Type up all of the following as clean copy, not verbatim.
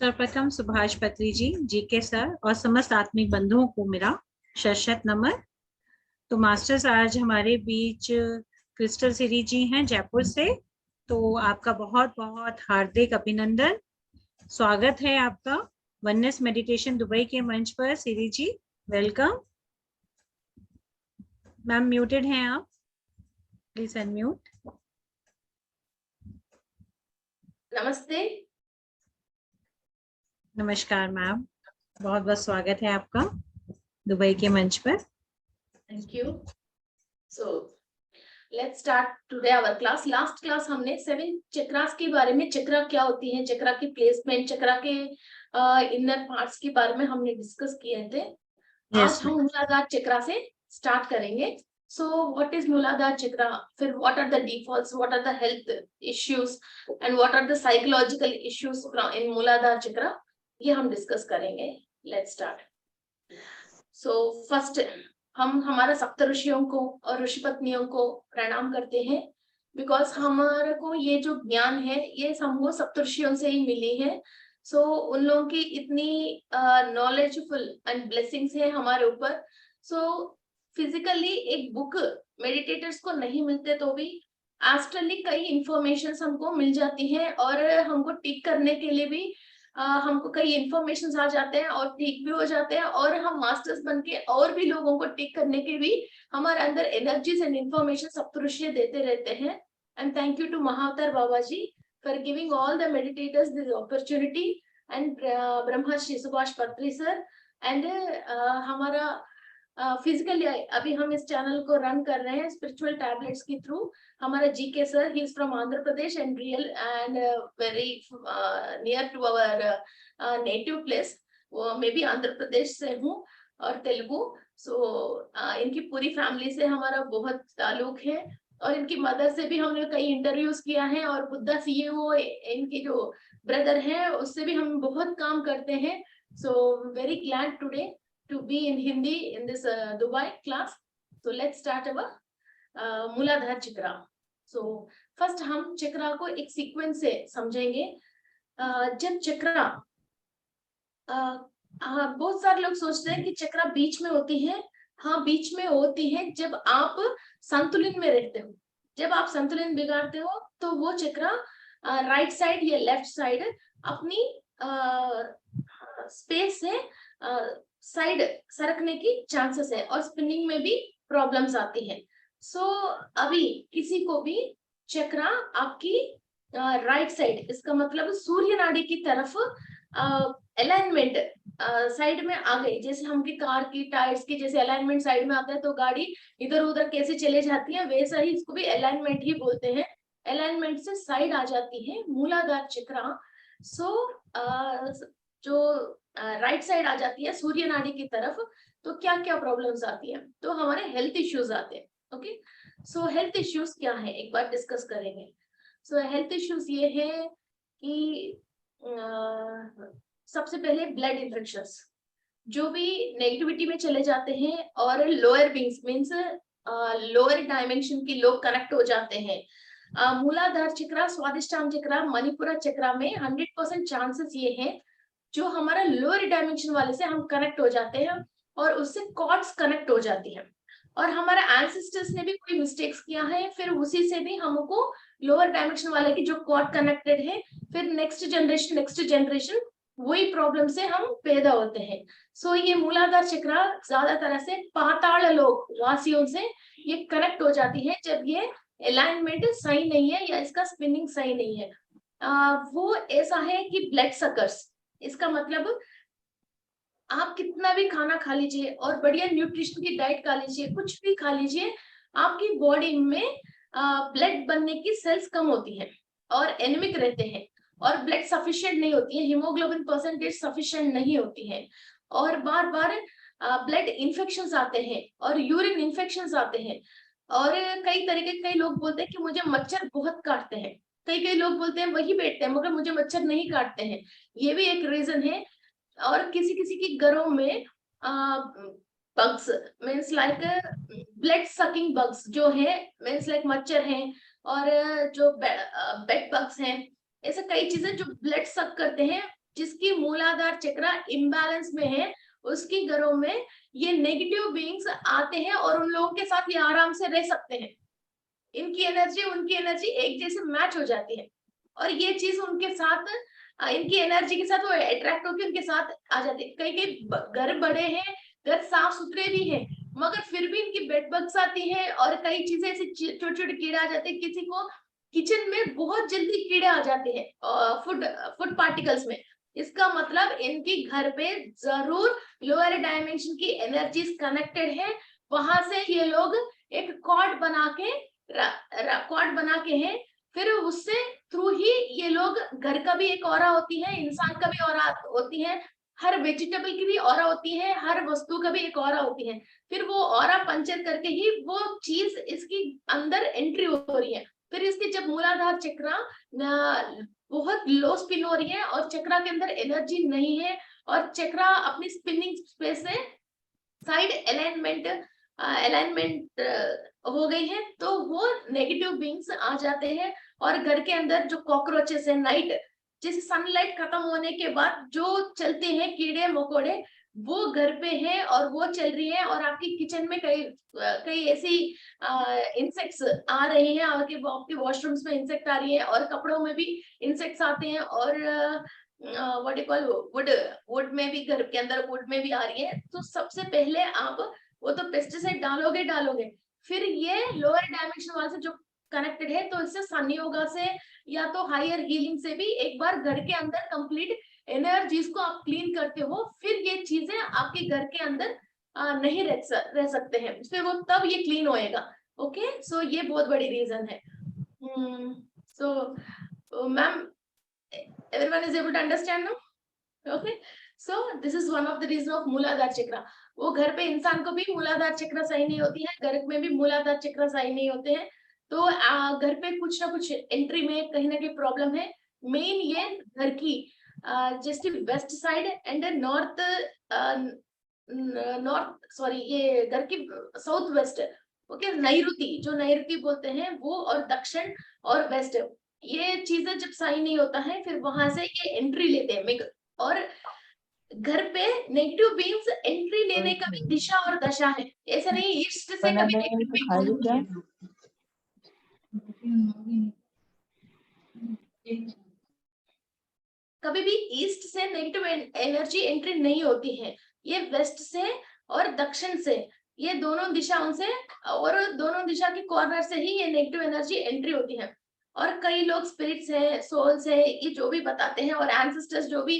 सर्वप्रथम सुभाष पत्री जी, GK sir और समस्त आत्मिक बंधुओं को मेरा शत नमन। तो मास्टर्स आज हमारे बीच क्रिस्टल सिरी जी हैं जयपुर से। तो आपका बहुत बहुत हार्दिक अभिनंदन, स्वागत है आपका वननेस मेडिटेशन दुबई के मंच पर। सिरी जी वेलकम। मैम म्यूटेड हैं आप, प्लीज अनम्यूट। नमस्ते। नमस्कार मैम, बहुत बहुत स्वागत है आपका दुबई के मंच पर। Thank you. So let's start today our class. Last class हमने 7 चक्रास के बारे में, चक्रा क्या होती है, चक्रा की प्लेसमेंट, चक्रा के इनर पार्ट्स के बारे में हमने डिस्कस किए थे। आज हम मूलाधार चक्रा से स्टार्ट करेंगे। So what is Muladhara chakra, फिर what are the defaults, what are the health issues and what are the psychological issues in Muladhara chakra, ये हम डिस्कस करेंगे। Let's start. सो फर्स्ट हम हमारा सप्त ऋषियों को और ऋषि पत्नियों को प्रणाम करते हैं, बिकॉज हमारे को ये जो ज्ञान है ये हमको सप्त ऋषियों से ही मिली है। सो उन लोगों की इतनी नॉलेजफुल एंड ब्लेसिंग्स है हमारे ऊपर। सो फिजिकली एक बुक मेडिटेटर्स को नहीं मिलते तो भी एस्ट्रली कई इंफॉर्मेशन हमको मिल जाती है, और हमको टिक करने के लिए भी हमको कई इंफॉर्मेशन आ जाते हैं और ठीक भी हो जाते हैं, और हम मास्टर्स बन के और भी लोगों को टिक करने के भी हमारे अंदर एनर्जीज एंड इंफॉर्मेशन सप्तऋषि देते रहते हैं। And thank you to Mahavatar Baba ji for giving all the meditators this opportunity, and Brahma Shri Subhash Patri sir. And हमारा फिजिकली अभी हम इस चैनल को रन कर रहे हैं स्पिरिचुअल टैबलेट्स के थ्रू। हमारा GK sir, he is from Andhra Pradesh and real and very near to our native place. वो मैं भी आंध्र प्रदेश से हूँ और तेलुगु। सो इनकी पूरी फैमिली से हमारा बहुत ताल्लुक है, और इनकी मदर से भी हमने कई इंटरव्यूज किया है, और बुद्धा सीईओ इनके जो ब्रदर हैं उससे भी हम बहुत काम करते हैं। So very glad today to be in Hindi in this Dubai class. So let's start our मूलाधार चक्रा. So first हम चक्रा को एक सीक्वेंस से समझेंगे। जब चक्रा बहुत सारे लोग सोचते हैं कि चक्रा बीच में होती है। हाँ, बीच में होती है जब आप संतुलन में रहते हो। जब आप संतुलन बिगाड़ते हो तो वो चक्रा राइट साइड या लेफ्ट साइड अपनी स्पेस से साइड सरकने की चांसेस है, और स्पिनिंग में भी प्रॉब्लम्स आती है। सो अभी किसी को भी चक्रा आपकी राइट साइड, इसका मतलब सूर्य नाड़ी की तरफ अलाइनमेंट साइड में आ गई। जैसे हम की कार की टायर्स की जैसे अलाइनमेंट साइड में आता है तो गाड़ी इधर उधर कैसे चले जाती है, वैसा ही इसको भी अलाइनमेंट ही बोलते हैं। अलाइनमेंट से साइड आ जाती है मूलाधार चक्रा। सो जो राइट साइड आ जाती है सूर्य नाड़ी की तरफ, तो क्या क्या प्रॉब्लम्स आती है, तो हमारे हेल्थ इश्यूज आते हैं। ओके, सो हेल्थ इश्यूज क्या है एक बार डिस्कस करेंगे। सो हेल्थ इश्यूज ये है कि सबसे पहले ब्लड इन्फेक्शंस जो भी नेगेटिविटी में चले जाते हैं, और lower wings means lower dimension के लोग कनेक्ट हो जाते हैं। मूलाधार चक्रा, स्वादिष्टान चक्रा, मणिपुरा चक्रा में 100% चांसेस ये हैं जो हमारा लोअर डायमेंशन वाले से हम कनेक्ट हो जाते हैं, और उससे कॉर्ड्स कनेक्ट हो जाती है, और हमारे एंसेस्टर्स ने भी कोई मिस्टेक्स किया है, फिर उसी से भी हमको लोअर डायमेंशन वाले की जो कॉर्ड कनेक्टेड है, फिर नेक्स्ट जनरेशन वही प्रॉब्लम से हम पैदा होते हैं। सो ये मूलाधार चक्रा ज्यादा तरह से पाताल लोक वासियों से ये कनेक्ट हो जाती है जब ये अलाइनमेंट सही नहीं है या इसका स्पिनिंग सही नहीं है। वो ऐसा है कि ब्लड सकर्स, इसका मतलब आप कितना भी खाना खा लीजिए और बढ़िया न्यूट्रिशन की डाइट खा लीजिए, कुछ भी खा लीजिए, आपकी बॉडी में ब्लड बनने की सेल्स कम होती है और एनीमिक रहते हैं, और ब्लड सफिशिएंट नहीं होती है, हीमोग्लोबिन परसेंटेज सफिशिएंट नहीं होती है, और बार बार ब्लड इन्फेक्शंस आते हैं और यूरिन इन्फेक्शंस आते हैं, और कई तरीके, कई लोग बोलते हैं कि मुझे मच्छर बहुत काटते हैं, कई लोग बोलते हैं वही बैठते हैं मगर मुझे मच्छर नहीं काटते हैं, ये भी एक रीजन है। और किसी किसी के घरों में bugs means like blood sucking bugs जो है, मीन्स लाइक मच्छर हैं, और जो बेड बग्स हैं, ऐसे कई चीजें जो ब्लड सक करते हैं, जिसकी मूलाधार चक्र इम्बैलेंस में है, उसकी घरों में ये नेगेटिव बीइंग्स आते हैं और उन लोगों के साथ ये आराम से रह सकते हैं। इनकी एनर्जी उनकी एनर्जी एक जैसे मैच हो जाती है और ये चीज उनके साथ, इनकी एनर्जी के साथ वो अट्रैक्ट होकर उनके साथ आ जाती है। कई कई घर बड़े हैं, घर साफ सुथरे भी हैं, मगर फिर भी इनकी बेड बग्स आती है और कई चीजें ऐसे छोटे छोटे कीड़े आ जाते हैं। किसी को किचन में बहुत जल्दी कीड़े आ जाते हैं फूड फूड पार्टिकल्स में। इसका मतलब इनकी घर पे जरूर लोअर डायमेंशन की एनर्जीज कनेक्टेड है। वहां से ये लोग एक कॉर्ड बना के हैं, फिर उससे थ्रू ही ये लोग, घर का भी एक ऑरा होती है, इंसान का भी ऑरा होती है, हर वेजिटेबल की भी ऑरा होती है, हर वस्तु का भी एक ऑरा होती है। फिर वो ऑरा पंचर करके ही वो चीज इसकी अंदर एंट्री हो रही है। फिर इसके जब मूलाधार चक्र बहुत लो स्पिन हो रही है और चक्रा के अंदर एनर्जी नहीं है और चक्रा अपनी स्पिनिंग स्पेस से साइड अलाइनमेंट हो गई है, तो वो नेगेटिव बीइंग्स आ जाते हैं और घर के अंदर जो कॉकरोचेस है, नाइट जैसे सनलाइट खत्म होने के बाद जो चलते हैं कीड़े मकोड़े, वो घर पे हैं और वो चल रही है और आपकी किचन में कई कई ऐसी इंसेक्ट्स आ रही हैं, आपके वॉशरूम्स में इंसेक्ट आ रही है और कपड़ों में भी इंसेक्ट्स आते हैं और व्हाट यू कॉल वुड में भी, घर के अंदर वुड में भी आ रही है। तो सबसे पहले आप वो तो पेस्टिसाइड डालोगे, फिर ये लोअर डायमेंशन वाले से जो कनेक्टेड है, तो इससे सन योगा से या तो हायर हीलिंग से भी एक बार घर के अंदर कंप्लीट एनर्जीज को आप क्लीन करते हो, फिर ये चीजें आपके घर के अंदर नहीं रह सकते हैं, फिर वो तब ये क्लीन होएगा। ओके, सो ये बहुत बड़ी रीजन है। So ma'am, everyone is able to understand now? Okay, so this is one of the reason of मूलाधार चक्र। वो घर पे इंसान को भी मूलाधार चक्र सही नहीं होती है, घर में भी मूलाधार चक्र सही नहीं होते हैं, तो घर पे कुछ ना कुछ एंट्री में कहीं ना कहीं प्रॉब्लम है। मेन ये घर की जैसे वेस्ट साइड एंड ये घर की साउथ वेस्ट, ओके, नैऋति, जो नैऋति बोलते हैं वो, और दक्षिण और वेस्ट, ये चीजें जब सही नहीं होता है, फिर वहां से ये एंट्री लेते हैं। और घर पे नेगेटिव बीइंग्स एंट्री लेने का भी दिशा और दशा है, ऐसा नहीं ईस्ट से कभी नेगेटिव बीइंग्स, कभी भी ईस्ट से नेगेटिव एनर्जी एंट्री नहीं होती है। ये वेस्ट से और दक्षिण से, ये दोनों दिशाओं से और दोनों दिशा के कॉर्नर से ही ये नेगेटिव एनर्जी एंट्री होती है। और कई लोग स्पिरिट्स है, सोल्स है, ये जो भी बताते हैं, और एंसेस्टर्स जो भी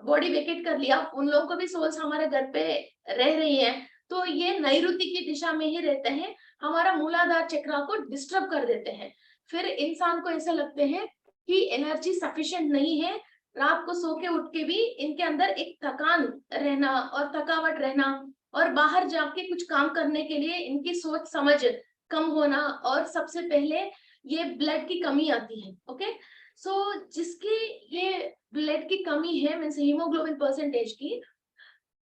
बॉडी वेकेट कर लिया, उन लोगों को भी सोल्स हमारे घर पे रह रही है, तो ये नैऋति की दिशा में ही रहते हैं, हमारा मूलाधार चक्र को डिस्टर्ब कर देते हैं। फिर इंसान को ऐसा लगते हैं कि एनर्जी सफिशिएंट नहीं है, रात को सो के उठ के भी इनके अंदर एक थकान रहना और थकावट रहना, और बाहर जाके कुछ काम करने के लिए इनकी सोच समझ कम होना, और सबसे पहले ये ब्लड की कमी आती है। ओके, सो जिसकी ये ब्लड की कमी है, मींस हीमोग्लोबिन परसेंटेज की,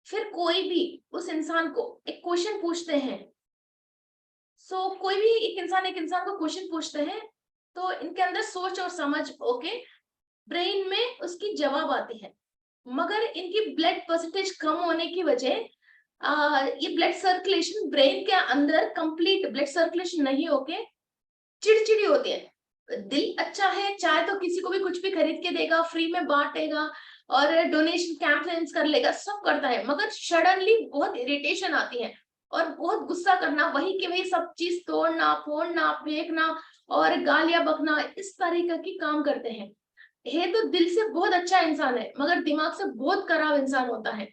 फिर कोई भी उस इंसान को एक क्वेश्चन पूछते हैं, कोई भी एक इंसान को क्वेश्चन पूछते हैं, तो इनके अंदर सोच और समझ, ओके, ब्रेन में उसकी जवाब आती है, मगर इनकी ब्लड परसेंटेज कम होने की वजह ये ब्लड सर्कुलेशन ब्रेन के अंदर कंप्लीट ब्लड सर्कुलेशन नहीं होके चिड़चिड़ी होती है। दिल अच्छा है, चाहे तो किसी को भी कुछ भी खरीद के देगा, फ्री में बांटेगा और डोनेशन कैंपेन्स कर लेगा, सब करता है, मगर सडनली बहुत इरिटेशन आती है और बहुत गुस्सा करना, वही के वही सब चीज तोड़ना, फोड़ना, फेंकना और गालियां बकना, इस तरीके की काम करते हैं। है तो दिल से बहुत अच्छा इंसान है, मगर दिमाग से बहुत खराब इंसान होता है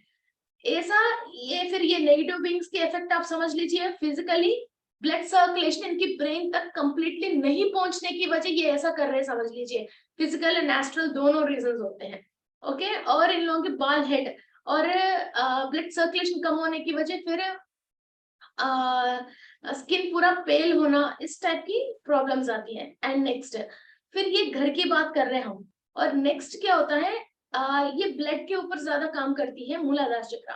ऐसा। ये फिर ये नेगेटिव बीइंग्स के इफेक्ट आप समझ लीजिए। फिजिकली ब्लड सर्कुलेशन इनकी ब्रेन तक कंप्लीटली नहीं पहुंचने की वजह ये ऐसा कर रहे हैं, समझ लीजिए। फिजिकल एंड नेचुरल दोनों रीजंस होते हैं। ओके, और इन लोगों के बाल हेड और ब्लड सर्कुलेशन कम होने की वजह फिर स्किन पूरा पेल होना, इस टाइप की प्रॉब्लम्स आती है। एंड नेक्स्ट, फिर ये घर की बात कर रहे हैं हम, और नेक्स्ट क्या होता है, ये ब्लड के ऊपर ज्यादा काम करती है मूलाधार चक्र।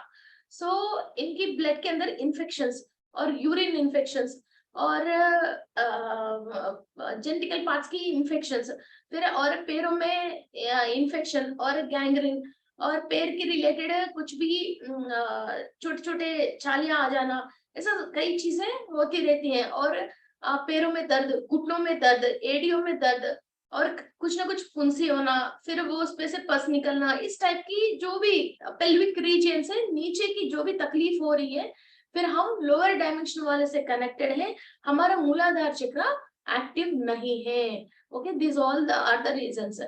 इनकी ब्लड के अंदर इन्फेक्शंस और यूरिन इन्फेक्शंस और जेनेटिकल पार्ट्स की इन्फेक्शंस, फिर और पैरों में इन्फेक्शन और गैंग्रीन, और पैर के रिलेटेड कुछ भी छोटे छोटे छालियां आ जाना, ऐसा कई चीजें होती रहती हैं। और पैरों में दर्द, घुटनों में दर्द, एड़ियों में दर्द, और कुछ ना कुछ फुंसी होना, फिर वो उसपे से पस निकलना, इस टाइप की जो भी पेल्विक रीजन से नीचे की जो भी तकलीफ हो रही है, फिर हम लोअर डायमेंशन वाले से कनेक्टेड है, हमारा मूलाधार चक्र एक्टिव नहीं है। Okay, this all are the reasons.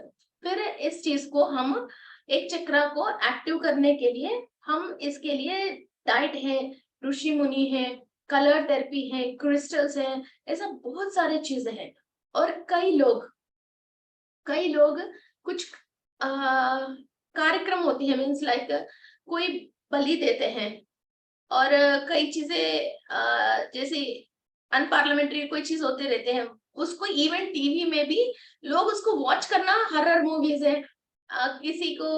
फिर इस चीज को हम एक चक्र को एक्टिव करने के लिए हम इसके लिए डाइट है, ऋषि मुनि है, कलर थेरेपी है, क्रिस्टल्स है, ऐसा बहुत सारे चीजें हैं। और कई लोग कुछ कार्यक्रम होती है, मीन्स लाइक कोई बलि देते हैं, और कई चीजें जैसे अनपार्लियामेंट्री कोई चीज होते रहते हैं, उसको इवन टीवी में भी लोग उसको वॉच करना, हॉरर मूवीज है, किसी को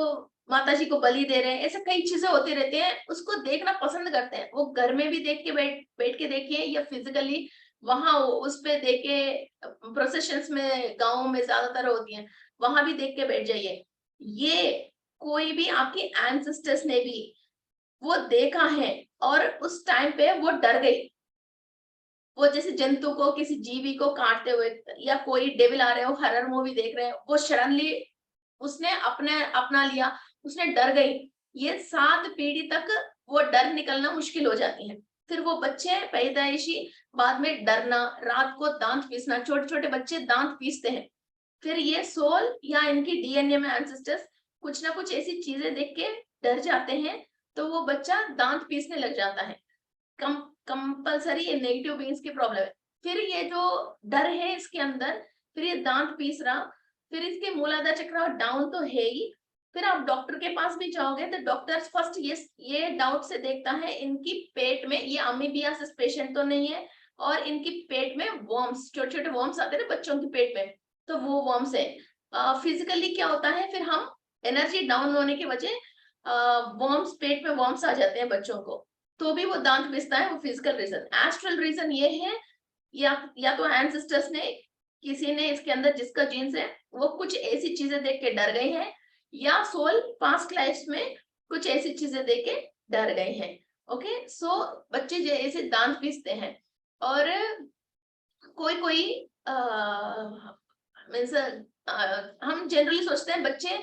माता जी को बलि दे रहे हैं, ऐसे कई चीजें होते रहते हैं, उसको देखना पसंद करते हैं। वो घर में भी देख के बैठ के देखिए, या फिजिकली वहां उस पे देखे, प्रोसेशंस में गाँव में ज्यादातर होती हैं, वहां भी देख के बैठ जाइए। ये कोई भी आपके एंसेस्टर्स ने भी वो देखा है, और उस टाइम पे वो डर गई, वो जैसे जंतु को, किसी जीवी को काटते हुए, या कोई डेविल आ रहे हो, हॉरर मूवी देख रहे हैं, वो सडनली उसने अपना लिया, उसने डर गई। ये 7 पीढ़ी तक वो डर निकलना मुश्किल हो जाती है। फिर वो बच्चे पैदाइशी बाद में डरना, रात को दांत पीसना, छोटे छोटे बच्चे दांत पीसते हैं। फिर ये सोल या इनकी डीएनए में एंसेस्टर्स कुछ ना कुछ ऐसी चीजें देख के डर जाते हैं, तो वो बच्चा दांत पीसने लग जाता है। कंपल्सरी ये नेगेटिव बीन्स की प्रॉब्लम है। फिर ये जो डर है इसके अंदर, फिर ये दांत पीस रहा, फिर इसके मूलाधार चक्र डाउन तो है ही। फिर आप डॉक्टर के पास भी जाओगे तो डॉक्टर फर्स्ट ये डाउट से देखता है, इनकी पेट में ये अमीबियासिस पेशेंट तो नहीं है, और इनकी पेट में वर्म्स, छोटे छोटे वर्म्स आते हैं ना बच्चों की पेट में, तो वो वर्म्स है। फिजिकली क्या होता है, फिर हम एनर्जी डाउन होने की वजह वर्म्स, पेट में वर्म्स आ जाते हैं बच्चों को, तो भी वो दांत पिसता है, वो फिजिकल रीजन। एस्ट्रल रीजन ये है, या तो एंसेस्टर्स ने, किसी ने इसके अंदर जिसका जीन्स है वो कुछ ऐसी चीजें देख के डर गए हैं, या सोल पास्ट लाइफ में कुछ ऐसी चीजें देख के डर गए हैं। ओके, सो बच्चे जैसे दांत पीसते हैं, और कोई मीन्स हम जनरली सोचते हैं बच्चे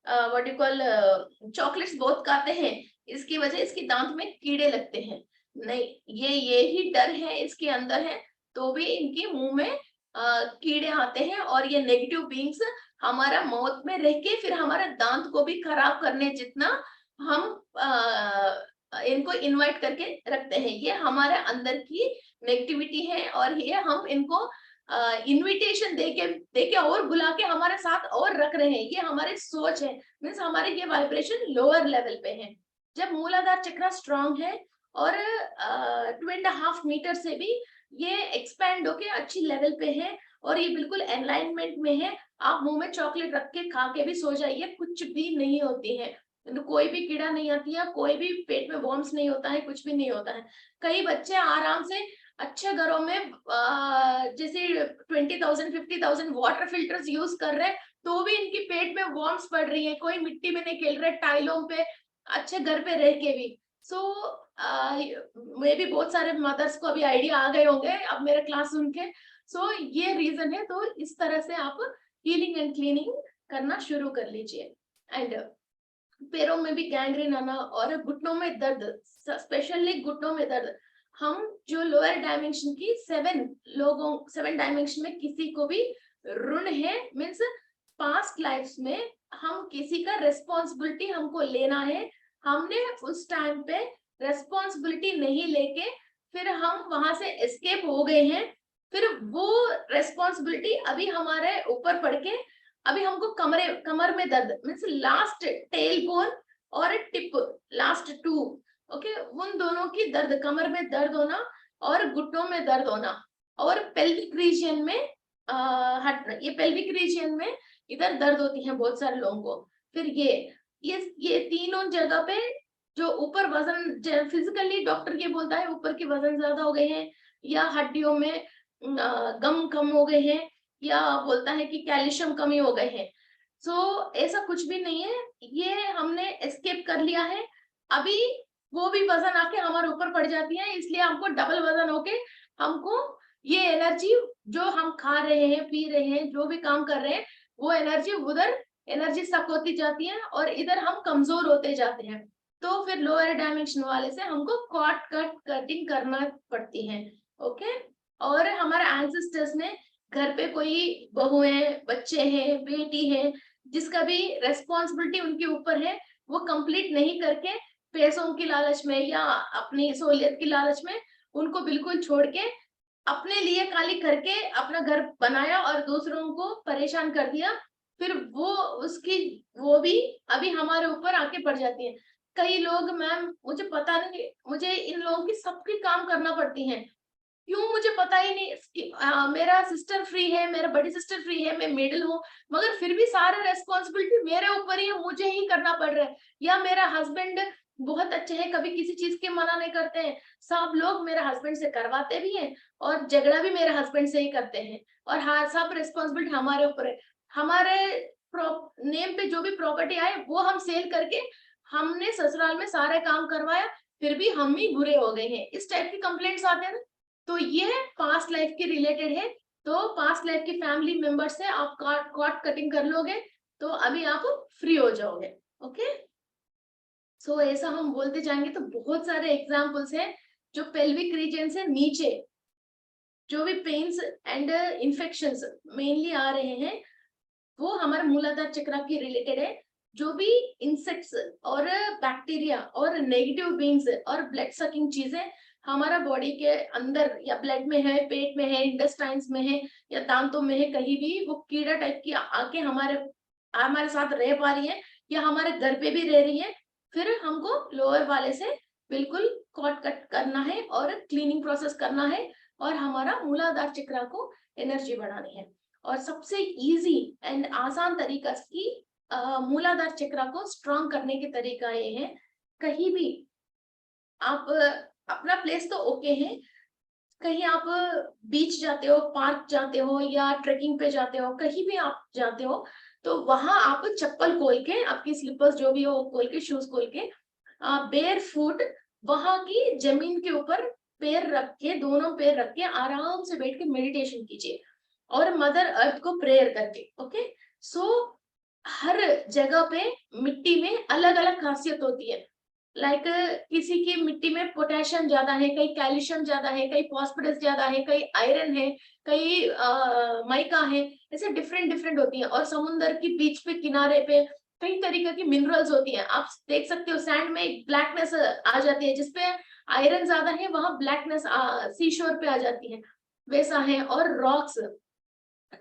व्हाट यू कॉल चॉकलेट्स बहुत खाते हैं, इसकी वजह इसके दांत में कीड़े लगते हैं। नहीं, ये ही डर है इसके अंदर है, तो भी इनके मुंह में कीड़े आते हैं, और ये नेगेटिव बीइंग्स हमारा माउथ में रह के फिर हमारे दांत को भी खराब करने जितना हम इनको इनवाइट करके रखते हैं। ये हमारे अंदर की नेगेटिविटी है, और ये हम इनको इनविटेशन देके और बुला के हमारे साथ और रख रहे हैं, ये हमारी सोच है। मीन्स हमारे ये वाइब्रेशन लोअर लेवल पे है। जब मूलाधार चक्र स्ट्रांग है, और 2.5 मीटर से भी ये एक्सपैंड होके अच्छी लेवल पे है, और ये बिल्कुल अलाइनमेंट में है, आप मुंह में चॉकलेट रख के खा के भी सो जाइए, कुछ भी नहीं होती है, तो कोई भी कीड़ा नहीं आती है, कोई भी पेट में वर्म्स नहीं होता है, कुछ भी नहीं होता है। कई बच्चे आराम से अच्छे घरों में जैसे 20,000 50,000 वाटर फिल्टर्स यूज कर रहे हैं, तो भी इनकी पेट में वर्म्स पड़ रही है। कोई मिट्टी में नहीं खेल रहे, टाइलों पे, अच्छे घर पे रह के भी। सो मे भी बहुत सारे मदर्स को अभी आइडिया आ गए होंगे अब मेरा क्लास सुन के। सो ये रीजन है, तो इस तरह से आप हीलिंग एंड क्लीनिंग करना शुरू कर लीजिए। एंड पैरों में भी गैंग्रीन आना, और घुटनों में दर्द, स्पेशली घुटनों में दर्द, हम जो लोअर डायमेंशन की 7 डायमेंशन में किसी को भी ऋण है, मीन्स पास्ट लाइफ्स में हम किसी का रेस्पॉन्सिबिलिटी हमको लेना है, हमने उस टाइम पे रेस्पॉन्सिबिलिटी नहीं लेके फिर हम वहां से एस्केप हो गए हैं, फिर वो रेस्पॉन्सिबिलिटी अभी हमारे ऊपर पड़ के अभी हमको कमर में दर्द, मीन्स लास्ट टेल बोन और टिप, लास्ट 2, ओके, उन दोनों की दर्द, कमर में दर्द होना और घुटनों में दर्द होना, और पेल्विक रीजन में हटना, ये पेल्विक रीजन में इधर दर्द होती है बहुत सारे लोगों को। फिर ये तीनों जगह पे जो ऊपर वजन, फिजिकली डॉक्टर ये बोलता है ऊपर के वजन ज्यादा हो गए हैं, या हड्डियों में गम कम हो गए हैं, या बोलता है कि कैल्शियम कमी हो गए हैं। सो ऐसा कुछ भी नहीं है, ये हमने एस्केप कर लिया है। अभी वो भी वजन आके हमारे ऊपर पड़ जाती है, इसलिए हमको डबल वजन होके हमको ये एनर्जी जो हम खा रहे हैं, पी रहे हैं, जो भी काम कर रहे हैं, वो एनर्जी उधर एनर्जी सक होती जाती है और इधर हम कमजोर होते जाते हैं। तो फिर लोअर डायमेंशन वाले से हमको कटिंग करना पड़ती है। ओके। और हमारे एंसेस्टर्स ने घर पे कोई बहू है, बच्चे हैं, बेटी है, जिसका भी रेस्पॉन्सिबिलिटी उनके ऊपर है, वो कंप्लीट नहीं करके पैसों की लालच में या अपनी सहूलियत की लालच में उनको बिल्कुल छोड़ के अपने लिए खाली करके अपना घर बनाया और दूसरों को परेशान कर दिया, फिर वो भी अभी हमारे ऊपर आके पड़ जाती है। कई लोग, मैम मुझे पता नहीं, मुझे इन लोगों की सबकी काम करना पड़ती है, क्यों मुझे पता ही नहीं। मेरा सिस्टर फ्री है, मेरा बड़ी सिस्टर फ्री है, मैं मिडिल हूँ, मगर फिर भी सारा रेस्पॉन्सिबिलिटी मेरे ऊपर ही है, मुझे ही करना पड़ रहा है। या मेरा हस्बैंड बहुत अच्छे हैं, कभी किसी चीज के मना नहीं करते हैं, सब लोग मेरे हस्बैंड से करवाते भी हैं और झगड़ा भी मेरे हस्बैंड से ही करते हैं, और हाँ, सब रेस्पॉन्सिबिलिटी हमारे ऊपर है। हमारे नेम पे जो भी प्रॉपर्टी आए वो हम सेल करके हमने ससुराल में सारे काम करवाया, फिर भी हम ही बुरे हो गए हैं, इस टाइप की कंप्लेंट्स आते हैं ना। तो ये पास्ट लाइफ के रिलेटेड है। तो पास्ट लाइफ के फैमिली मेंबर से आप कॉर्ड कटिंग कर लोगे तो अभी आप फ्री हो जाओगे। ओके। सो ऐसा हम बोलते जाएंगे तो बहुत सारे एग्जाम्पल्स हैं जो पेल्विक रीजन से नीचे जो भी पेन्स एंड इन्फेक्शंस मेनली आ रहे हैं, वो हमारे मूलाधार चक्र के रिलेटेड है। जो भी इंसेक्ट्स और बैक्टीरिया और नेगेटिव बीइंग्स और ब्लड सकिंग चीजें हमारा बॉडी के अंदर या ब्लड में है, पेट में है, इंटेस्टाइन्स में है या दांतों में है, कहीं भी वो कीड़ा टाइप की आके हमारे हमारे साथ रह पा रही है या हमारे घर पे भी रह रही है, फिर हमको लोअर वाले से बिल्कुल कॉट कट करना है और क्लीनिंग प्रोसेस करना है और हमारा मूलाधार चक्र को एनर्जी बढ़ानी है। और सबसे इजी एंड आसान तरीका की मूलाधार चक्र को स्ट्रॉन्ग करने के तरीका ये है, कहीं भी आप अपना प्लेस तो ओके है, कहीं आप बीच जाते हो, पार्क जाते हो या ट्रेकिंग पे जाते हो, कहीं भी आप जाते हो, तो वहां आप चप्पल खोल के, आपकी स्लीपर्स जो भी हो खोल के, शूज खोल के, बेयर फुट वहां की जमीन के ऊपर पैर रख के, दोनों पैर रख के आराम से बैठ के मेडिटेशन कीजिए और मदर अर्थ को प्रेयर करके। ओके। सो हर जगह पे मिट्टी में अलग अलग खासियत होती है। लाइक किसी की मिट्टी में पोटेशियम ज्यादा है, कहीं कैल्शियम ज्यादा है, कहीं फॉस्फोरस ज्यादा है, कहीं आयरन है, कहीं माइका है, ऐसे डिफरेंट डिफरेंट होती है। और समुन्द्र की बीच पे किनारे पे कई तरीके की मिनरल्स होती है। आप देख सकते हो सैंड में एक ब्लैकनेस आ जाती है, जिसपे आयरन ज्यादा है वहां ब्लैकनेस सी शोर पे आ जाती है, वैसा है। और रॉक्स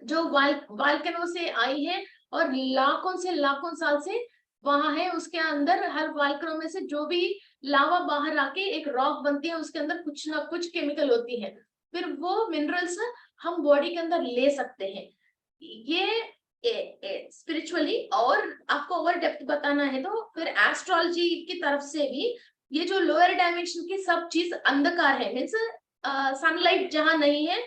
जो वाल्केनो से आई है और लाखों से लाखों साल से वहां है, उसके अंदर हर वाल्केनो में से जो भी लावा बाहर आके एक रॉक बनती है, उसके अंदर कुछ ना कुछ केमिकल होती है, फिर वो मिनरल्स हम बॉडी के अंदर ले सकते हैं। ये स्पिरिचुअली और आपको और डेप्थ बताना है तो फिर एस्ट्रोलॉजी की तरफ से भी ये जो लोअर डायमेंशन की सब चीज अंधकार है, मीन्स सनलाइट जहां नहीं है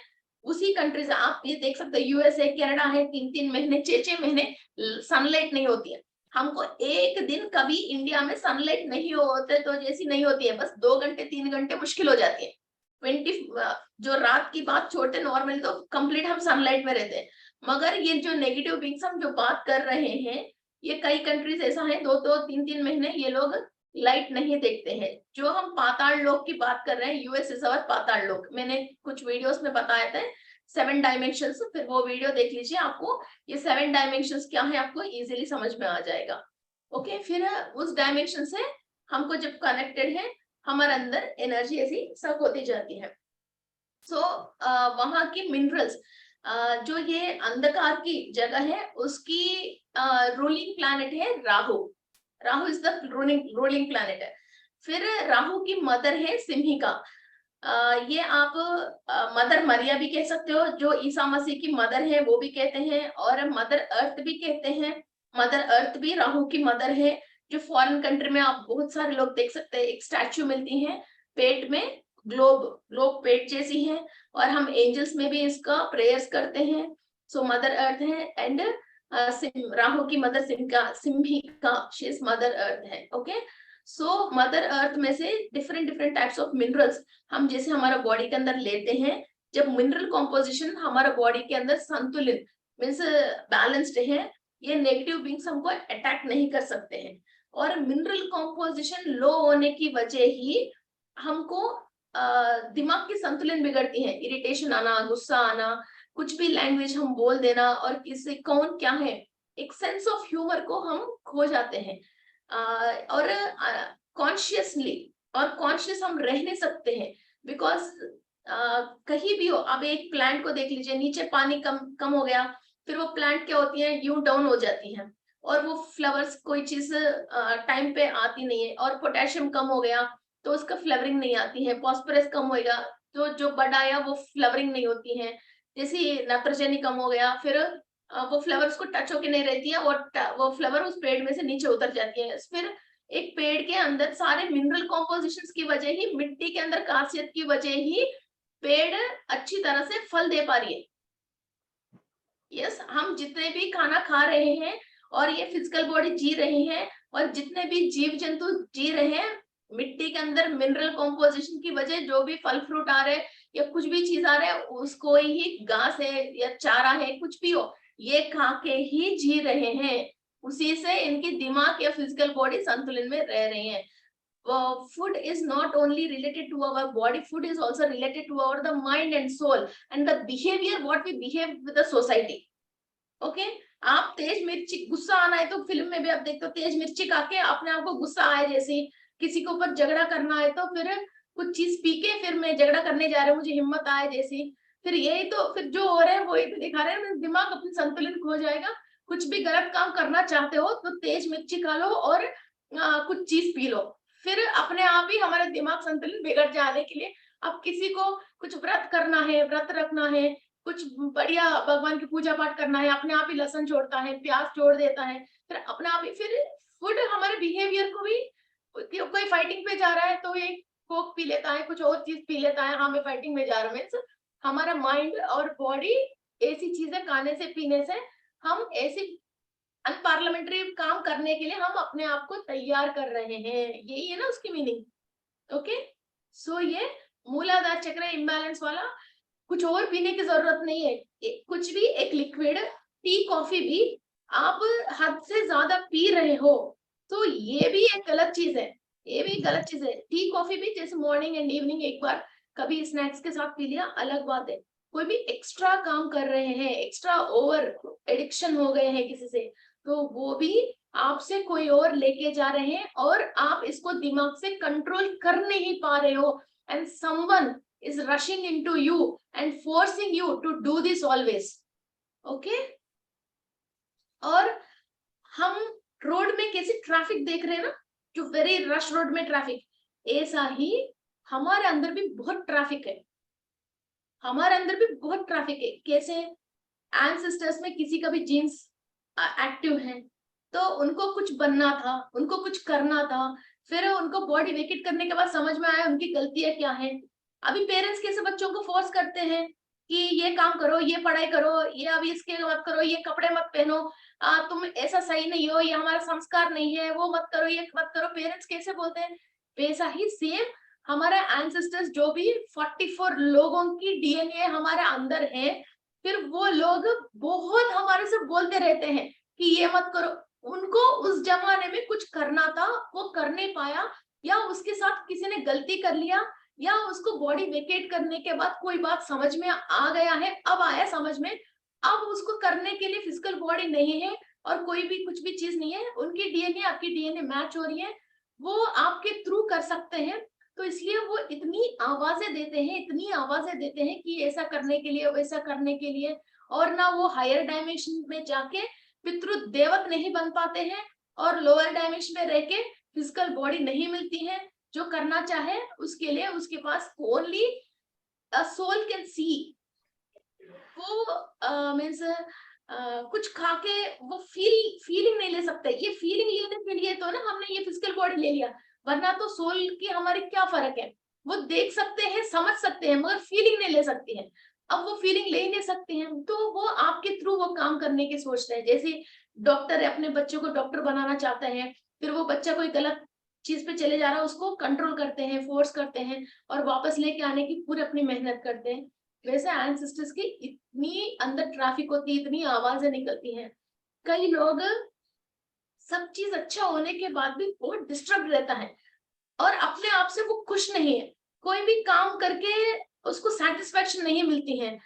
उसी कंट्री से आप ये देख सकते हैं, यूएसए कनाडा है, 3-3 महीने 6-6 महीने सनलाइट नहीं होती है। हमको एक दिन कभी इंडिया में सनलाइट नहीं होते तो जैसी नहीं होती है, बस 2 घंटे 3 घंटे मुश्किल हो जाती है। 20 जो रात की बात छोड़ते, नॉर्मल तो कंप्लीट हम सनलाइट में रहते हैं। मगर ये जो नेगेटिव बीइंग्स हम जो बात कर रहे हैं, ये कई कंट्रीज ऐसा है 2-2 3-3 महीने ये लोग लाइट नहीं देखते हैं। जो हम पाताल लोक की बात कर रहे हैं, यूएस इज अवर पाताल लोक, मैंने कुछ वीडियोस में बताया था 7 डायमेंशंस, फिर वो वीडियो देख लीजिए, आपको ये 7 डायमेंशंस क्या है आपको इजीली समझ में आ जाएगा। ओके। फिर उस डायमेंशन से हमको जब कनेक्टेड है, हमारे अंदर एनर्जी ऐसी सक होती जाती है। सो वहां की मिनरल्स जो ये अंधकार की जगह है उसकी रूलिंग प्लैनेट है Rahu. Rahu is the ruling planet है। फिर राहु की मदर है सिंहिका। ये आप मदर मरिया भी कह सकते हो, जो ईसा मसीह की मदर है वो भी कहते हैं, और मदर अर्थ भी कहते हैं। मदर अर्थ भी राहु की मदर है। जो फॉरेन कंट्री में आप बहुत सारे लोग देख सकते हैं, एक स्टैचू मिलती है पेट में, ग्लोब पेट जैसी है, और हम एंजल्स में भी इसका प्रेयर्स करते हैं। सो मदर अर्थ है, एंड राहु की mother Simhika, she is mother earth है। ओके, सो मदर अर्थ में से different different types of minerals हम जैसे हमारा बॉडी के अंदर लेते हैं, जब मिनरल कॉम्पोजिशन हमारा बॉडी के अंदर संतुलित मीन्स बैलेंस्ड है, ये नेगेटिव बींग्स हमको अटैक नहीं कर सकते हैं। और मिनरल कॉम्पोजिशन लो होने की वजह ही हमको दिमाग की संतुलन बिगड़ती है, इरिटेशन आना, गुस्सा आना, कुछ भी लैंग्वेज हम बोल देना, और किसी कौन क्या है, एक सेंस ऑफ ह्यूमर को हम खो जाते हैं। और कॉन्शियसली और कॉन्शियस हम रह नहीं सकते हैं, बिकॉज कहीं भी हो, अब एक प्लांट को देख लीजिए, नीचे पानी कम हो गया, फिर वो प्लांट क्या होती है, यू डाउन हो जाती है, और वो फ्लावर्स कोई चीज टाइम पे आती नहीं है। और पोटेशियम कम हो गया तो उसका फ्लावरिंग नहीं आती है, फॉस्फोरस कम होएगा तो जो बड आया वो फ्लावरिंग नहीं होती है। जैसे नाइट्रोजन कम हो गया, फिर वो फ्लावर उसको टच होके नहीं रहती है, और वो फ्लावर उस पेड़ में से नीचे उतर जाती है। फिर एक पेड़ के अंदर सारे मिनरल कॉम्पोजिशंस की वजह ही, मिट्टी के अंदर खासियत की वजह ही पेड़ अच्छी तरह से फल दे पा रही है। यस, हम जितने भी खाना खा रहे हैं और ये फिजिकल बॉडी जी रही है, और जितने भी जीव जंतु जी रहे हैं, मिट्टी के अंदर मिनरल कॉम्पोजिशन की वजह जो भी फल फ्रूट आ रहे हैं या कुछ भी चीज आ रहा है, उसको ही घास है या चारा है, कुछ भी हो, ये खा के ही जी रहे हैं। उसी से इनकी दिमाग या फिजिकल बॉडी संतुलन में रह रही है। Food is not only related to our body, food is also related to our the mind and soul and the behavior what we behave with the society. Okay, आप तेज मिर्ची, गुस्सा आना है तो फिल्म में भी आप देखते हो, तेज मिर्ची खा के अपने आप को गुस्सा आए, जैसे किसी के ऊपर झगड़ा करना है तो फिर कुछ चीज पी के फिर मैं झगड़ा करने जा रहा हूँ, मुझे हिम्मत आए जैसी, फिर यही तो फिर जो हो रहा है वही तो दिखा रहे हैं, दिमाग अपनी संतुलन खो जाएगा। कुछ भी गलत काम करना चाहते हो तो तेज मिर्ची खा लो और कुछ चीज पी लो, फिर अपने आप ही हमारा दिमाग संतुलन बिगड़ जाने के लिए। अब किसी को कुछ व्रत करना है, व्रत रखना है, कुछ बढ़िया भगवान की पूजा पाठ करना है, अपने आप ही लहसुन छोड़ता है, प्याज छोड़ देता है, फिर अपने आप ही फिर फूड हमारे बिहेवियर को भी, कोई फाइटिंग पे जा रहा है तो ये कोक पी लेता है, कुछ और चीज पी लेता है, हाँ मैं फाइटिंग में जा रहा हूँ, हमारा माइंड और बॉडी ऐसी चीजें खाने से पीने से हम ऐसी अनपार्लियामेंट्री काम करने के लिए हम अपने आप को तैयार कर रहे हैं, यही है ना उसकी मीनिंग। ओके, सो ये मूलाधार चक्र इम्बैलेंस वाला, कुछ और पीने की जरूरत नहीं है, कुछ भी एक लिक्विड टी कॉफी भी आप हद से ज्यादा पी रहे हो तो ये भी एक गलत चीज है, ये भी गलत चीज है। टी कॉफी भी जैसे मॉर्निंग एंड इवनिंग एक बार कभी स्नैक्स के साथ पी लिया अलग बात है, कोई भी एक्स्ट्रा काम कर रहे हैं, एक्स्ट्रा ओवर एडिक्शन हो गए हैं किसी से, तो वो भी आपसे कोई और लेके जा रहे हैं और आप इसको दिमाग से कंट्रोल कर नहीं पा रहे हो, and someone is rushing into you and forcing you to do this always. Okay? और हम रोड में कैसे ट्रैफिक देख रहे हैं ना, जो वेरी रश रोड में ट्रैफिक, ऐसा ही हमारे अंदर भी बहुत ट्रैफिक है, हमारे अंदर भी बहुत ट्रैफिक है। कैसे एंसेस्टर्स में किसी का भी जीन्स एक्टिव है तो उनको कुछ बनना था, उनको कुछ करना था, फिर उनको बॉडी वेकेट करने के बाद समझ में आया उनकी गलतियां क्या है। अभी पेरेंट्स कैसे बच्चों को फोर्स करते हैं कि ये काम करो, ये पढ़ाई करो, ये अभी इसके मत करो, ये कपड़े मत पहनो, तुम ऐसा सही नहीं हो, ये हमारा संस्कार नहीं है, वो मत करो, ये मत करो, पेरेंट्स कैसे बोलते हैं, वैसा ही सेम हमारे एंसेस्टर्स जो भी 44 लोगों की डीएनए हमारे अंदर है, फिर वो लोग बहुत हमारे से बोलते रहते हैं कि ये मत करो, उनको उस जमाने में कुछ करना था वो कर नहीं पाया, या उसके साथ किसी ने गलती कर लिया, या उसको बॉडी वेकेट करने के बाद कोई बात समझ में आ गया है, अब आया समझ में, अब उसको करने के लिए फिजिकल बॉडी नहीं है और कोई भी कुछ भी चीज नहीं है, उनकी डीएनए आपकी डीएनए मैच हो रही है, वो आपके थ्रू कर सकते हैं, तो इसलिए वो इतनी आवाजें देते हैं, इतनी आवाजें देते हैं कि ऐसा करने के लिए, वैसा करने के लिए, और ना वो हायर डायमेंशन में जाके पितृ देवत नहीं बन पाते हैं, और लोअर डायमेंशन में रह के फिजिकल बॉडी नहीं मिलती है जो करना चाहे उसके लिए, उसके पास only a soul can see, वो मीन्स कुछ खा के वो फीलिंग नहीं ले सकते, ये फीलिंग लेने के लिए तो ना हमने ये फिजिकल बॉडी ले लिया, वरना तो सोल की हमारी क्या फर्क है, वो देख सकते हैं, समझ सकते हैं, मगर फीलिंग नहीं ले सकती हैं। अब वो फीलिंग ले ही नहीं सकते हैं, तो वो आपके थ्रू वो काम करने की सोचते हैं। जैसे डॉक्टर है, अपने बच्चों को डॉक्टर बनाना चाहते हैं, फिर वो बच्चा कोई गलत चीज पे चले जा रहा है, उसको कंट्रोल करते हैं, फोर्स करते हैं और वापस लेके आने की पूरी अपनी मेहनत करते हैं। वैसे एंसेस्टर्स की इतनी अंदर ट्रैफिक होती है, इतनी आवाजें निकलती हैं। कई लोग सब चीज अच्छा होने के बाद भी बहुत डिस्टर्ब रहता है और अपने आप से वो खुश नहीं है, कोई भी काम करके उसको सेटिस्फेक्शन नहीं मिलती है।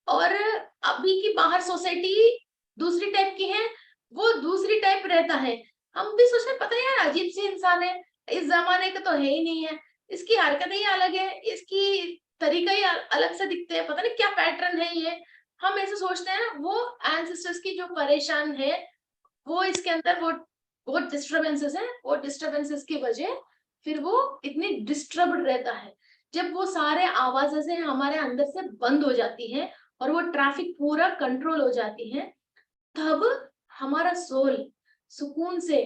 और अभी की बाहर सोसाइटी दूसरी टाइप की है, वो दूसरी टाइप रहता है। हम भी सोचते हैं, पता है यार अजीब सी इंसान है, इस जमाने का तो है ही नहीं है, इसकी हरकतें ही अलग है, इसकी तरीका ही अलग से दिखते हैं, पता नहीं क्या पैटर्न है ये। हम ऐसे सोचते हैं ना, वो एंसेस्टर्स की जो परेशान है, वो इसके अंदर वो डिस्टरबेंसेस है, वो डिस्टरबेंसेस की वजह फिर वो इतनी डिस्टर्ब रहता है। जब वो सारे आवाजें से हमारे अंदर से बंद हो जाती है और वो ट्रैफिक पूरा कंट्रोल हो जाती है, तब हमारा सोल सुकून से,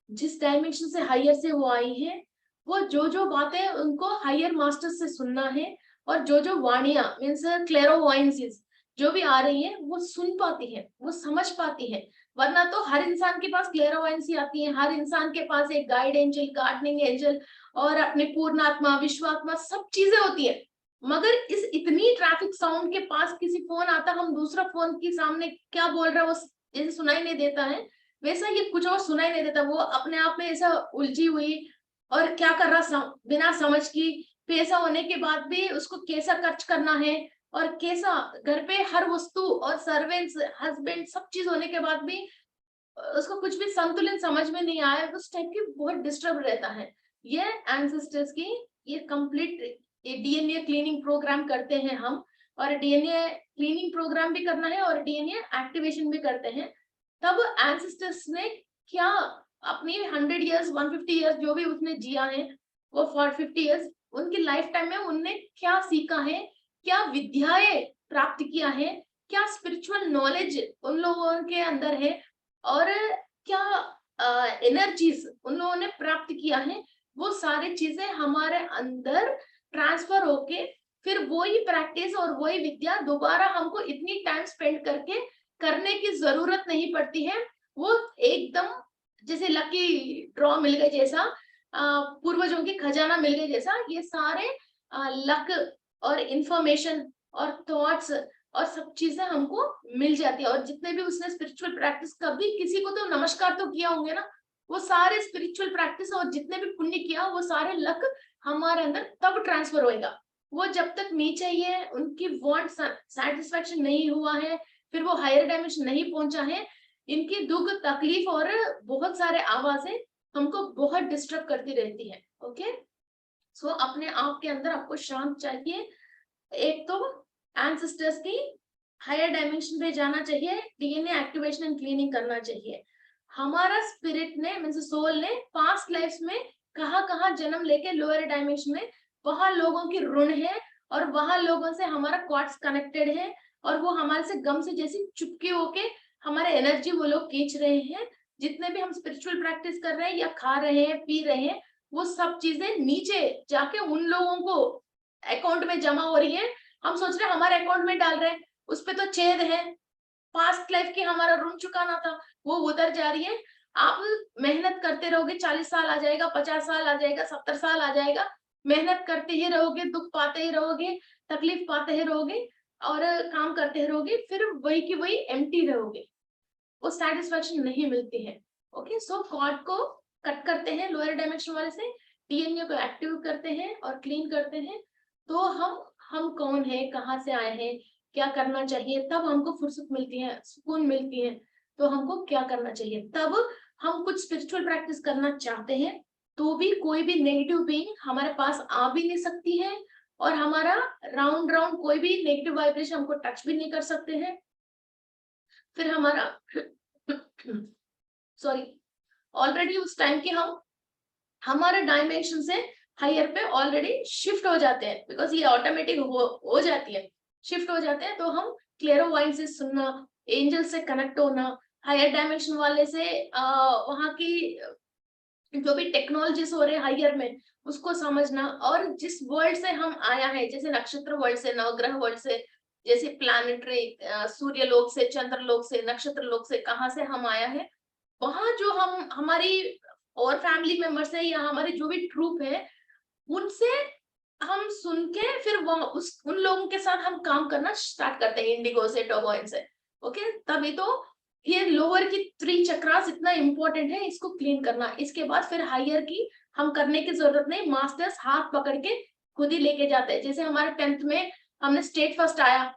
जिस डायमेंशन से हायर से वो आई है, वो जो बातें उनको हायर मास्टर से सुनना है और जो वाणियां मीन्स क्लेरोवॉयंसीज जो भी आ रही है वो सुन पाती है, वो समझ पाती है। वरना तो हर इंसान के पास क्लेरोवॉयंसी आती है, हर इंसान के पास एक गाइड एंजल, गार्डनिंग एंजल और अपनी पूर्णात्मा, विश्वात्मा सब चीजें होती है। मगर इस इतनी ट्रैफिक साउंड के पास किसी फोन आता, हम दूसरा फोन के सामने क्या बोल रहा है वो जैसे सुनाई नहीं देता है, वैसा ये कुछ और सुनाई नहीं देता। वो अपने आप में ऐसा उलझी हुई और क्या कर रहा बिना समझ की, फिर ऐसा होने के बाद भी उसको कैसा खर्च करना है और कैसा घर पे हर वस्तु और सर्वेंट्स, हस्बैंड सब चीज होने के बाद भी उसको कुछ भी संतुलन समझ में नहीं आया, उस टाइप की बहुत डिस्टर्ब रहता है। ये एंसेस्टर्स की ये कंप्लीट डीएनए क्लीनिंग प्रोग्राम करते हैं हम, और डीएनए क्लीनिंग प्रोग्राम भी करना है और डीएनए एक्टिवेशन भी करते हैं। तब एंसेस्टर्स ने क्या अपनी 100 इयर्स 150 इयर्स जो भी उसने जिया है, वो फॉर 50 इयर्स उनकी लाइफ टाइम में उनने क्या सीखा है, क्या विद्याएं प्राप्त किया है, क्या स्पिरिचुअल नॉलेज उन लोगों के अंदर है और क्या एनर्जीज उन लोगों ने प्राप्त किया है, वो सारी चीजें हमारे अंदर ट्रांसफर होके फिर वही प्रैक्टिस और वही विद्या दोबारा हमको इतनी टाइम स्पेंड करके करने की जरूरत नहीं पड़ती है। वो एकदम जैसे लकी ड्रॉ मिल गए जैसा, पूर्वजों की खजाना मिल गए जैसा, ये सारे लक और इंफॉर्मेशन और थॉट्स और सब चीजें हमको मिल जाती है। और जितने भी उसने स्पिरिचुअल प्रैक्टिस, कभी किसी को तो नमस्कार तो किया होंगे ना, वो सारे स्पिरिचुअल प्रैक्टिस और जितने भी पुण्य किया वो सारे लक हमारे अंदर तब ट्रांसफर होएगा। वो जब तक नीचे ही है, उनकी वांट सेटिस्फेक्शन नहीं हुआ है, फिर वो हायर डायमेंशन नहीं पहुंचा है, इनकी दुख तकलीफ और बहुत सारे आवाजें हमको बहुत डिस्टर्ब करती रहती है। ओके, सो अपने आप के अंदर आपको शांत चाहिए। एक तो एंसेस्टर्स की हायर डायमेंशन पे जाना चाहिए, डीएनए एक्टिवेशन एंड क्लीनिंग करना चाहिए। हमारा स्पिरिट ने मींस सोल ने पास्ट लाइफ्स में कहाँ जन्म लेके लोअर डायमेंशन में, वहां लोगों की ऋण है और वहां लोगों से हमारा क्वार्ट्स कनेक्टेड है और वो हमारे से गम से जैसी चुपके होके हमारे एनर्जी वो लोग खींच रहे हैं। जितने भी हम स्पिरिचुअल प्रैक्टिस कर रहे हैं या खा रहे हैं, पी रहे हैं, वो सब चीजें नीचे जाके उन लोगों को अकाउंट में जमा हो रही है। हम सोच रहे हैं हमारे अकाउंट में डाल रहे हैं, उस पे तो छेद है, पास्ट लाइफ की हमारा ऋण चुकाना था, वो उधर जा रही है। आप मेहनत करते रहोगे, 40 साल आ जाएगा, 50 साल आ जाएगा, 70 साल आ जाएगा, मेहनत करते ही रहोगे, दुख पाते ही रहोगे, तकलीफ पाते ही रहोगे और काम करते ही रहोगे, फिर वही की वही एम्प्टी रहोगे, वो सेटिस्फेक्शन नहीं मिलती है। ओके, सो कॉर्ड को कट करते हैं लोअर डायमेंशन वाले से, डीएनए को एक्टिव करते हैं और क्लीन करते हैं, तो हम कौन है, कहाँ से आए हैं, क्या करना चाहिए, तब हमको फुर्सत मिलती है, सुकून मिलती है। तो हमको क्या करना चाहिए, तब हम कुछ स्पिरिचुअल प्रैक्टिस करना चाहते हैं तो भी कोई भी नेगेटिव बीइंग हमारे पास आ भी नहीं सकती है और हमारा राउंड राउंड कोई भी नेगेटिव वाइब्रेशन हमको टच भी नहीं कर सकते हैं। फिर हमारा सॉरी ऑलरेडी उस टाइम के हम हमारे डायमेंशन से हायर पे ऑलरेडी शिफ्ट हो जाते हैं, बिकॉज ये ऑटोमेटिक हो जाती है, शिफ्ट हो जाते हैं। तो हम क्लेरोवाइन से सुनना, एंजल से कनेक्ट होना, हायर डायमेंशन वाले से वहां की जो भी टेक्नोलॉजीज हो रहे हैं हायर में, उसको समझना, और जिस वर्ल्ड से हम आया है, जैसे नक्षत्र वर्ल्ड से, नवग्रह वर्ल्ड से, जैसे प्लानिटरी सूर्य लोक से, चंद्र लोक से, नक्षत्र लोक से, कहाँ से हम आया है, वहां जो हम हमारी और फैमिली मेंबर्स है या हमारे जो भी ट्रूप है, उनसे हम सुन के फिर वो उन लोगों के साथ हम काम करना स्टार्ट करते हैं, इंडिगो से, टोगोइन से। ओके, तभी तो ये लोअर की 3 चक्रास इतना इंपॉर्टेंट है, इसको क्लीन करना। इसके बाद फिर हायर की हम करने की जरूरत नहीं, मास्टर्स हाथ पकड़ के खुद ही लेके जाते हैं। जैसे हमारे 10th में हमने स्टेट फर्स्ट आया,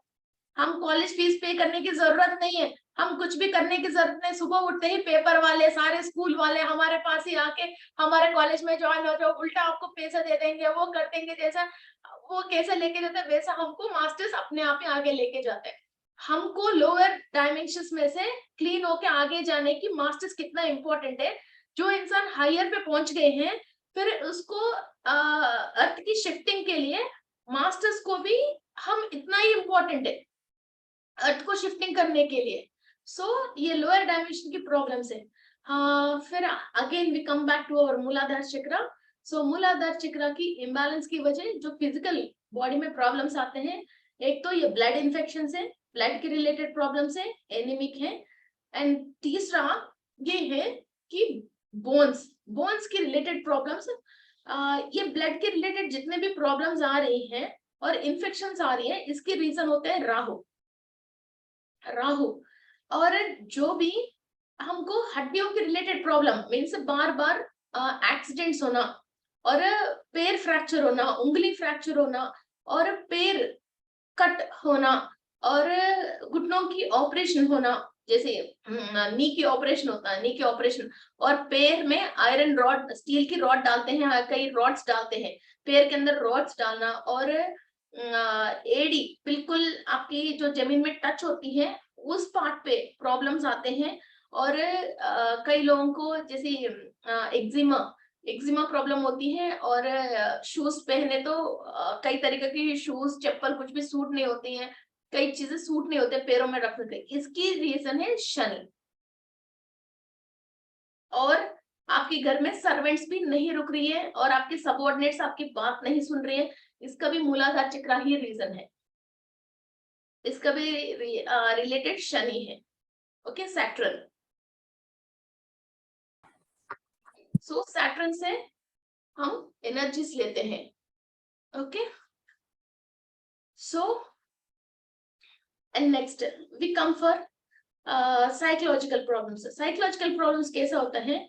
हम कॉलेज फीस पे करने की जरूरत नहीं है, हम कुछ भी करने की जरूरत नहीं, सुबह उठते ही पेपर वाले, सारे स्कूल वाले हमारे पास ही आके हमारे कॉलेज में ज्वाइन हो जाओ, उल्टा आपको पैसा दे देंगे, वो कर देंगे, जैसा वो कैसे लेके जाते हैं वैसा हमको मास्टर्स अपने आप ही आगे लेके जाते हैं। हमको लोअर डायमेंशंस में से क्लीन होके आगे जाने की मास्टर्स कितना इंपॉर्टेंट है। जो इंसान हायर पे पहुंच गए हैं, फिर उसको अर्थ की शिफ्टिंग के लिए मास्टर्स को भी हम इतना ही इंपॉर्टेंट है अर्थ को शिफ्टिंग करने के लिए। सो ये लोअर डायमेंशन की प्रॉब्लम्स है। हाँ, फिर again we come back to our Muladhara chakra. सो मूलाधार चक्र की इम्बैलेंस की वजह जो फिजिकल बॉडी में प्रॉब्लम्स आते हैं, एक तो ये ब्लड इन्फेक्शन है, ब्लड के रिलेटेड प्रॉब्लम्स है, एनीमिक है, एंड तीसरा ये है कि बोन्स की रिलेटेड प्रॉब्लम्स। ये ब्लड के रिलेटेड जितने भी प्रॉब्लम्स आ रही हैं और इन्फेक्शंस आ रही है, इसके रीजन होते हैं राहु। और जो भी हमको हड्डियों के रिलेटेड प्रॉब्लम मीन्स बार बार एक्सीडेंट्स होना, और पैर फ्रैक्चर होना, उंगली फ्रैक्चर होना, और पैर कट होना, और घुटनों की ऑपरेशन होना, जैसे नी की ऑपरेशन होता है, नी की ऑपरेशन, और पैर में आयरन रॉड, स्टील की रॉड डालते हैं, कई रॉड्स डालते हैं पैर के अंदर, रॉड्स डालना, और एडी बिल्कुल आपकी जो जमीन में टच होती है उस पार्ट पे प्रॉब्लम्स आते हैं। और कई लोगों को जैसे एक्जिमा प्रॉब्लम होती है, और शूज पहने तो कई तरीके की शूज, चप्पल कुछ भी सूट नहीं होती हैं, कई चीजें सूट नहीं होते पैरों में रखने के। इसकी रीजन है शनि। और आपके घर में सर्वेंट्स भी नहीं रुक रही है, और आपके सबऑर्डिनेट्स आपकी बात नहीं सुन रही है, इसका भी मूलाधार चक्र ही रीजन है, इसका भी रिलेटेड शनि है। Okay, Saturn. सो सैटर्न से हम एनर्जीज लेते हैं। Okay, so and next we come for psychological problems. Psychological problems कैसा होता है,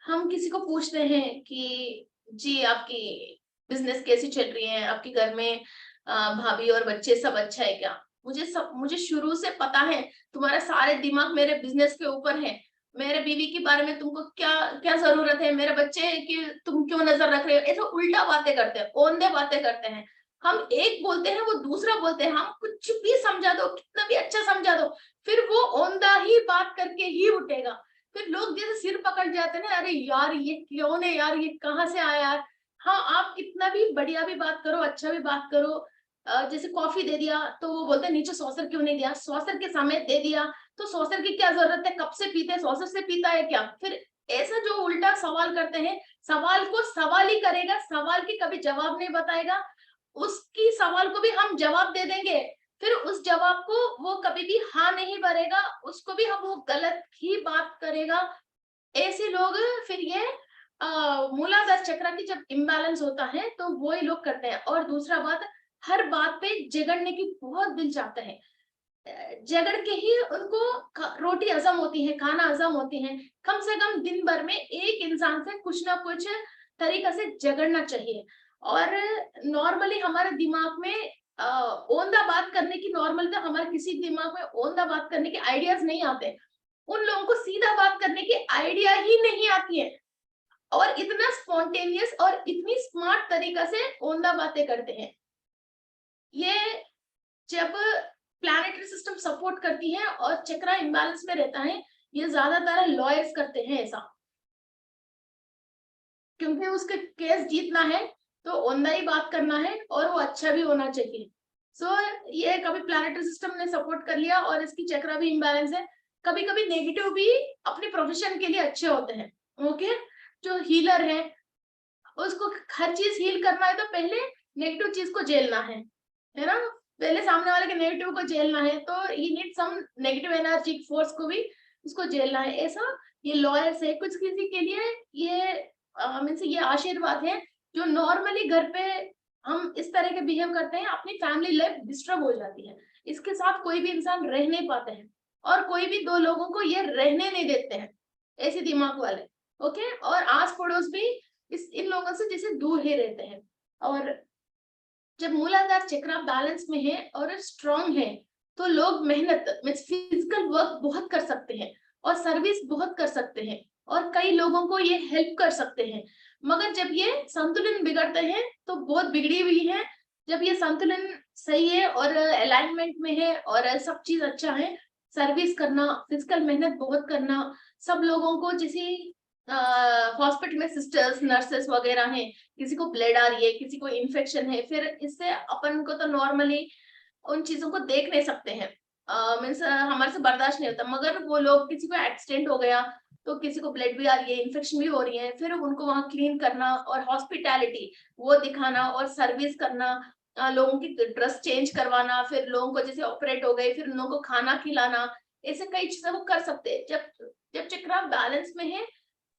हम किसी को पूछते हैं कि जी आपकी बिजनेस कैसी चल रही है, आपके घर में भाभी और बच्चे सब अच्छा है क्या? मुझे शुरू से पता है तुम्हारा सारे दिमाग मेरे बिजनेस के ऊपर है, मेरे बीवी के बारे में तुमको क्या क्या जरूरत है, मेरे बच्चे की तुम क्यों नजर रख रहे हो? ऐसा उल्टा बातें करते हैं, औंधे बातें करते हैं। हम एक बोलते हैं वो दूसरा बोलते हैं, हम कुछ भी समझा दो, कितना भी अच्छा समझा दो, फिर वो औंधा ही बात करके ही उठेगा। फिर लोग जैसे सिर पकड़ जाते हैं ना, अरे यार ये क्यों है यार, ये कहाँ से आया यार। हाँ, आप कितना भी बढ़िया भी बात करो, अच्छा भी बात करो, जैसे कॉफी दे दिया तो वो बोलते हैं नीचे सॉसर क्यों नहीं दिया, सॉसर के समय दे दिया तो सॉसर की क्या जरूरत है, कप से पीते हैं, सॉसर से पीता है क्या? फिर ऐसा जो उल्टा सवाल करते हैं, सवाल को सवाल ही करेगा, सवाल की कभी जवाब नहीं बताएगा, उसकी सवाल को भी हम जवाब दे देंगे, फिर उस जवाब को वो कभी भी हाँ नहीं भरेगा, उसको भी हम वो गलत ही बात करेगा। ऐसे लोग फिर ये मूलाधार चक्र की जब इम्बैलेंस होता है तो वो ही लोग करते हैं। और दूसरा बात, हर बात पे झगड़ने की बहुत दिल चाहता है, झगड़ के ही उनको रोटी हजम होती है, खाना हजम होती है। कम से कम दिन भर में एक इंसान से कुछ ना कुछ तरीका से झगड़ना चाहिए। और नॉर्मली हमारे दिमाग में औंधा बात करने की, नॉर्मल तो हमारे किसी दिमाग में औंधा बात करने के आइडियाज नहीं आते, उन लोगों को सीधा बात करने की आइडिया ही नहीं आती है, और इतना स्पॉन्टेनियस और इतनी स्मार्ट तरीका से औंधा बातें करते हैं। ये जब प्लैनेटरी सिस्टम सपोर्ट करती है और चक्रा इम्बैलेंस में रहता है, ये ज्यादातर लॉयर्स करते हैं ऐसा, क्योंकि उसके केस जीतना है तो औंधा ही बात करना है, और वो अच्छा भी होना चाहिए। सो ये कभी प्लैनेटरी सिस्टम ने सपोर्ट कर लिया और इसकी चक्रा भी इम्बैलेंस है, कभी कभी नेगेटिव भी अपने प्रोफेशन के लिए अच्छे होते हैं। ओके, जो हीलर है उसको हर चीज हील करना है तो पहले नेगेटिव चीज को झेलना है ना, पहले सामने वाले के नेगेटिव को झेलना है, तो he need some negative energy force को भी उसको झेलना है। ऐसा ये लॉयर्स है, कुछ किसी के लिए ये मीन्स ये आशीर्वाद है। जो नॉर्मली घर पे हम इस तरह के बिहेव करते हैं, अपनी फैमिली लाइफ डिस्टर्ब हो जाती है, इसके साथ कोई भी इंसान रह नहीं पाते हैं, और कोई भी दो लोगों को ये रहने नहीं देते हैं, ऐसे दिमाग वाले। ओके, और आस पड़ोस भी इन लोगों से जैसे दूर ही रहते हैं। और जब मूलाधार चक्र बैलेंस में है और स्ट्रॉन्ग है तो लोग मेहनत मीन्स फिजिकल वर्क बहुत कर सकते हैं और सर्विस बहुत कर सकते हैं और कई लोगों को ये हेल्प कर सकते हैं। मगर जब ये संतुलन बिगड़ते हैं तो बहुत बिगड़ी हुई है। जब ये संतुलन सही है और अलाइनमेंट में है और सब चीज अच्छा है, सर्विस करना, फिजिकल मेहनत बहुत करना, सब लोगों को जैसे हॉस्पिटल में सिस्टर्स नर्सेस वगैरह हैं, किसी को ब्लड आ रही है, किसी को इन्फेक्शन है, फिर इससे अपन को तो नॉर्मली उन चीजों को देख नहीं सकते हैं, मीन्स हमारे से बर्दाश्त नहीं होता, मगर वो लोग किसी को एक्सीडेंट हो गया तो किसी को ब्लड भी आ रही है, इन्फेक्शन भी हो रही है, फिर उनको वहां क्लीन करना और हॉस्पिटैलिटी वो दिखाना और सर्विस करना, लोगों की ड्रेस चेंज करवाना, फिर लोगों को जैसे ऑपरेट हो गए फिर उन लोगों को खाना खिलाना, ऐसे कई चीजें वो कर सकते हैं। जब जब चक्र बैलेंस में है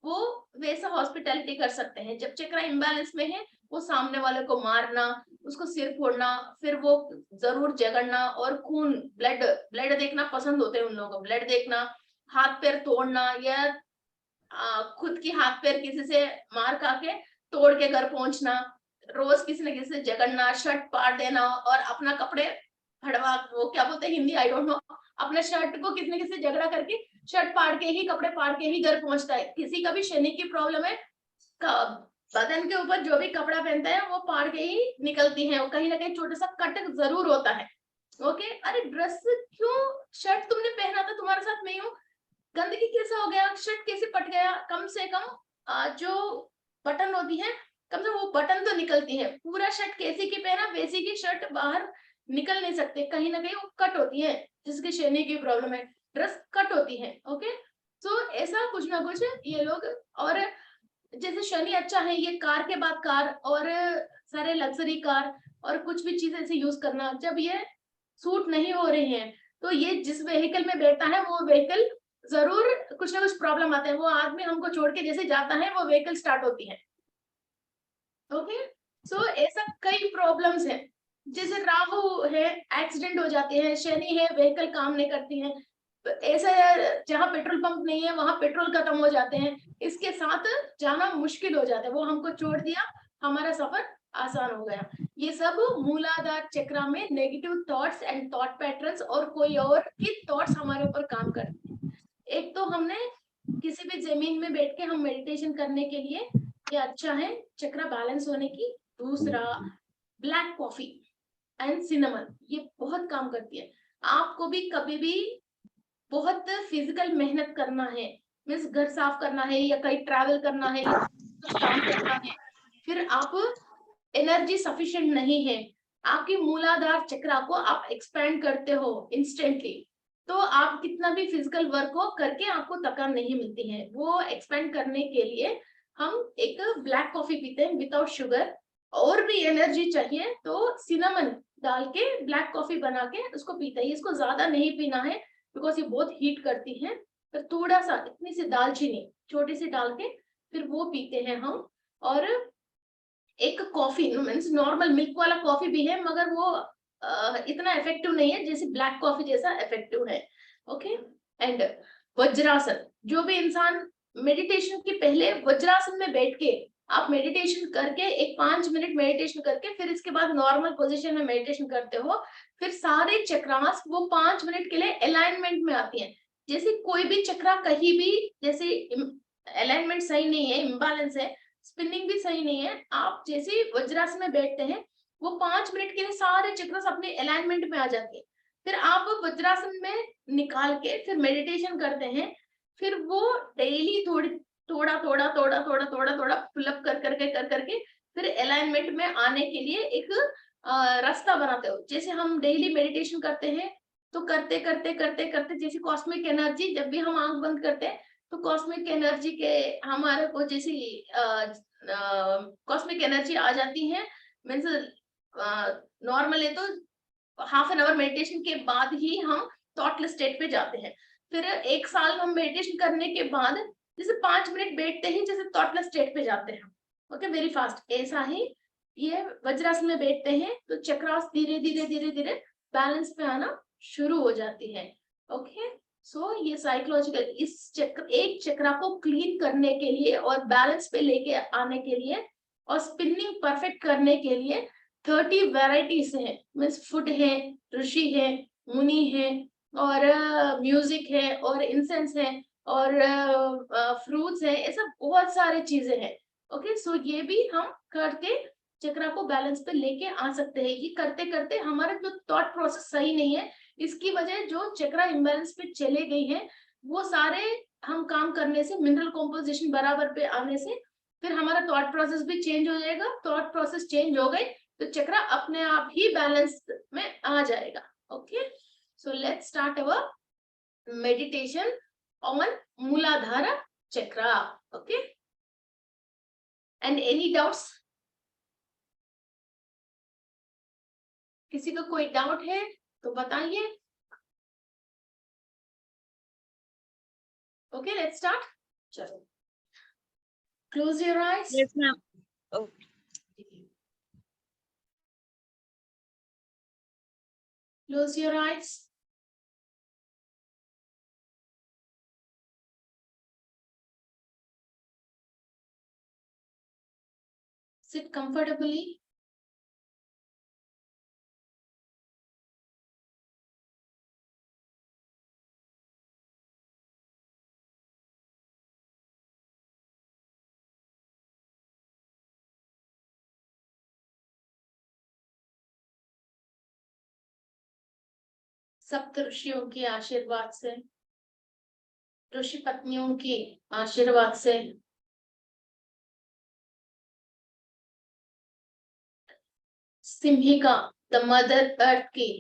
वो वैसा हॉस्पिटैलिटी कर सकते हैं। जब चक्र इम्बैलेंस में है वो सामने वाले को मारना, उसको सिर फोड़ना, फिर वो जरूर झगड़ना और खून ब्लड ब्लड देखना पसंद होते हैं उन लोगों को, ब्लड देखना, हाथ पैर तोड़ना, या खुद की हाथ पैर किसी से मार खा के तोड़ के घर पहुंचना, रोज किसी न किसी से झगड़ना, शर्ट पाड़ देना और अपना कपड़े फड़वा, वो क्या बोलते हैं हिंदी आई डोंट नो, अपने शर्ट को किसी न किसी झगड़ा करके शर्ट पाड़ के ही, कपड़े पाड़ के ही घर पहुंचता है। किसी का भी शनि की प्रॉब्लम है, बदन के ऊपर जो भी कपड़ा पहनता है वो पाड़ के ही निकलती है, कहीं ना कहीं छोटा सा कट जरूर होता है। ओके, अरे ड्रेस क्यों, शर्ट तुमने पहना था, तुम्हारे साथ मैं हूँ, गंदगी कैसे हो गया, शर्ट कैसे पट गया, कम से कम जो बटन होती है कम से कम वो बटन तो निकलती है, पूरा शर्ट कैसी की पहना वैसी की शर्ट बाहर निकल नहीं सकते, कहीं ना कहीं वो कट होती है, जिसकी शनि की प्रॉब्लम है ड्रेस कट होती है। ओके, तो ऐसा कुछ ना कुछ ये लोग, और जैसे शनि अच्छा है, ये कार के बाद कार और सारे लग्जरी कार और कुछ भी चीज ऐसे यूज करना, जब ये सूट नहीं हो रहे हैं तो ये जिस व्हीकल में बैठता है वो व्हीकल जरूर कुछ ना कुछ प्रॉब्लम आता है, वो आदमी हमको छोड़ के जैसे जाता है वो व्हीकल स्टार्ट होती है। ओके, सो ऐसा कई प्रॉब्लम्स है, जैसे राहु है एक्सीडेंट हो जाते हैं, शनि है व्हीकल काम नहीं करती है, ऐसा जहाँ पेट्रोल पंप नहीं है वहां पेट्रोल खत्म हो जाते हैं, इसके साथ जाना मुश्किल हो जाता है, वो हमको छोड़ दिया, हमारा सफर आसान हो गया। ये सब मूलाधार चक्र में negative thoughts and thought patterns और कोई और की थॉट्स हमारे ऊपर काम करते हैं। एक तो हमने किसी भी जमीन में बैठ के हम मेडिटेशन करने के लिए ये अच्छा है चक्र बैलेंस होने की। दूसरा, ब्लैक कॉफी एंड सिनेमन, ये बहुत काम करती है। आपको भी कभी भी बहुत फिजिकल मेहनत करना है, मीन्स घर साफ करना है या कहीं ट्रैवल करना है या काम करना है, फिर आप एनर्जी सफिशिएंट नहीं है, आपकी मूलाधार चक्र को आप एक्सपेंड करते हो इंस्टेंटली, तो आप कितना भी फिजिकल वर्क हो करके आपको थकान नहीं मिलती है। वो एक्सपेंड करने के लिए हम एक ब्लैक कॉफी पीते हैं विदाउट शुगर, और भी एनर्जी चाहिए तो सिनेमन डाल के ब्लैक कॉफी बना के उसको पीते हैं। इसको ज्यादा नहीं पीना है बिकॉज ये बहुत हीट करती है, फिर थोड़ा सा इतनी सी दालचीनी छोटी सी डाल के फिर वो पीते हैं हम। और एक कॉफी मीन्स नॉर्मल मिल्क वाला कॉफी भी है, मगर वो इतना इफेक्टिव नहीं है जैसे ब्लैक कॉफी जैसा इफेक्टिव है। ओके, एंड वज्रासन, जो भी इंसान मेडिटेशन के पहले वज्रासन में बैठ के आप मेडिटेशन करके एक 5 मिनट मेडिटेशन करके फिर इसके बाद नॉर्मल पोजीशन में मेडिटेशन करते हो, फिर सारे चक्रास वो 5 मिनट के लिए अलाइनमेंट में आती है। जैसे कोई भी चक्रा कहीं भी जैसे अलाइनमेंट सही नहीं है, इम्बैलेंस है, स्पिनिंग भी सही नहीं है, आप जैसे वज्रासन में बैठते हैं वो 5 मिनट के लिए सारे चक्रास अपने अलाइनमेंट में आ जाते हैं। फिर आप वज्रासन में निकाल के फिर मेडिटेशन करते हैं, फिर वो डेली थोड़ा थोड़ा फिलअप कर करके फिर अलाइनमेंट में आने के लिए एक रास्ता बनाते हो। जैसे हम डेली मेडिटेशन करते हैं तो करते करते जैसे कॉस्मिक एनर्जी, जब भी हम आंख बंद करते हैं तो कॉस्मिक एनर्जी के हमारे को जैसे कॉस्मिक एनर्जी आ जाती है, मीन्स नॉर्मल है तो हाफ एन आवर मेडिटेशन के बाद ही हम थॉटलेस स्टेट पे जाते हैं। फिर 1 साल हम मेडिटेशन करने के बाद जैसे 5 मिनट बैठते ही जैसे थॉटलेस स्टेट पे जाते हैं। Okay, very fast. ऐसा ही ये वज्रासन में बैठते हैं तो चक्रास धीरे धीरे धीरे धीरे बैलेंस पे आना शुरू हो जाती है। ओके, सो ये साइकोलॉजिकल, इस चक्र, एक चक्रा को क्लीन करने के लिए और बैलेंस पे लेके आने के लिए और स्पिनिंग परफेक्ट करने के लिए 30 वेराइटीज है, मीन्स फूड है, ऋषि है, मुनि है, और म्यूजिक है, और इंसेंस है, और फ्रूट्स है, ऐसा बहुत सारे चीजें हैं। ओके, सो ये भी हम करके चक्रा को बैलेंस पे लेके आ सकते हैं। ये करते करते हमारा जो थॉट प्रोसेस सही नहीं है, इसकी वजह जो चक्रा इम्बैलेंस पे चले गई है, वो सारे हम काम करने से, मिनरल कॉम्पोजिशन बराबर पे आने से फिर हमारा थॉट प्रोसेस भी चेंज हो जाएगा। थॉट प्रोसेस चेंज हो गई तो चक्रा अपने आप ही बैलेंस में आ जाएगा। Okay, so let's start our meditation on Muladhara chakra. Okay, and any doubts? किसी का कोई डाउट है तो बताइए। Okay, let's start. चलो, close your eyes. Yes, ma'am. Okay. Close your eyes. Sit comfortably. सप्त ऋषियों के आशीर्वाद से, ऋषि पत्नियों के आशीर्वाद से, सिंहिका द मदर अर्थ की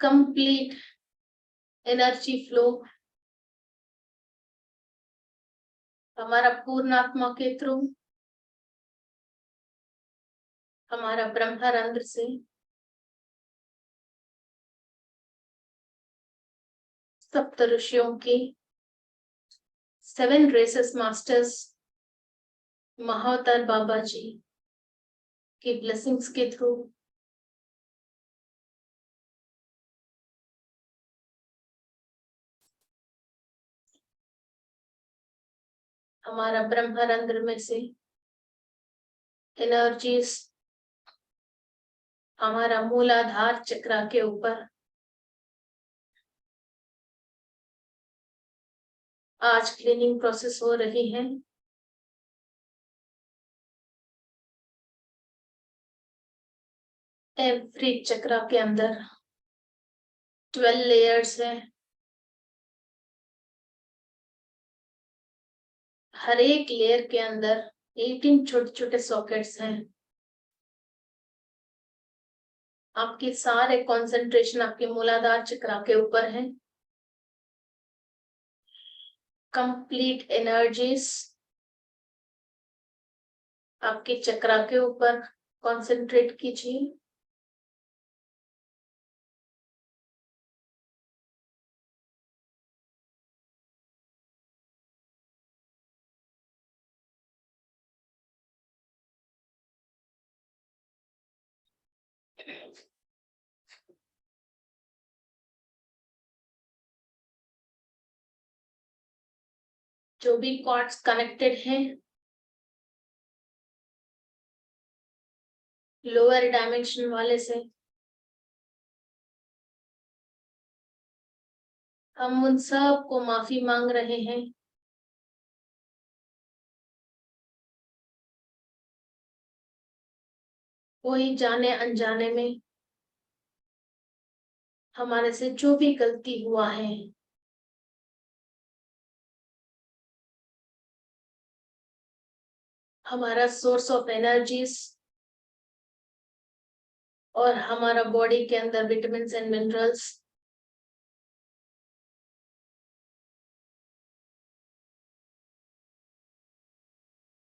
कंप्लीट एनर्जी फ्लो हमारा पूर्णात्मा के थ्रू, हमारा ब्रह्मरंध्र से सप्त ऋषियों की 7 रेसेस मास्टर्स महाअवतार बाबा जी की ब्लेसिंग्स के थ्रू हमारा ब्रह्मरंध्र में से एनर्जीज हमारा मूलाधार चक्र के ऊपर आज क्लीनिंग प्रोसेस हो रही है। एवरी चक्र के अंदर 12 लेयर्स है। हर एक लेयर के अंदर 18 छोटे छोटे सॉकेट्स हैं। आपके सारे कंसंट्रेशन आपके मूलाधार चक्र के ऊपर है। कंप्लीट एनर्जीज आपके चक्र के ऊपर कंसंट्रेट कीजिए। जो भी कॉर्ड्स कनेक्टेड हैं लोअर डायमेंशन वाले से, हम उन सब को माफी मांग रहे हैं। कोई जाने अनजाने में हमारे से जो भी गलती हुआ है, हमारा सोर्स ऑफ एनर्जीज और हमारा बॉडी के अंदर विटामिन्स एंड मिनरल्स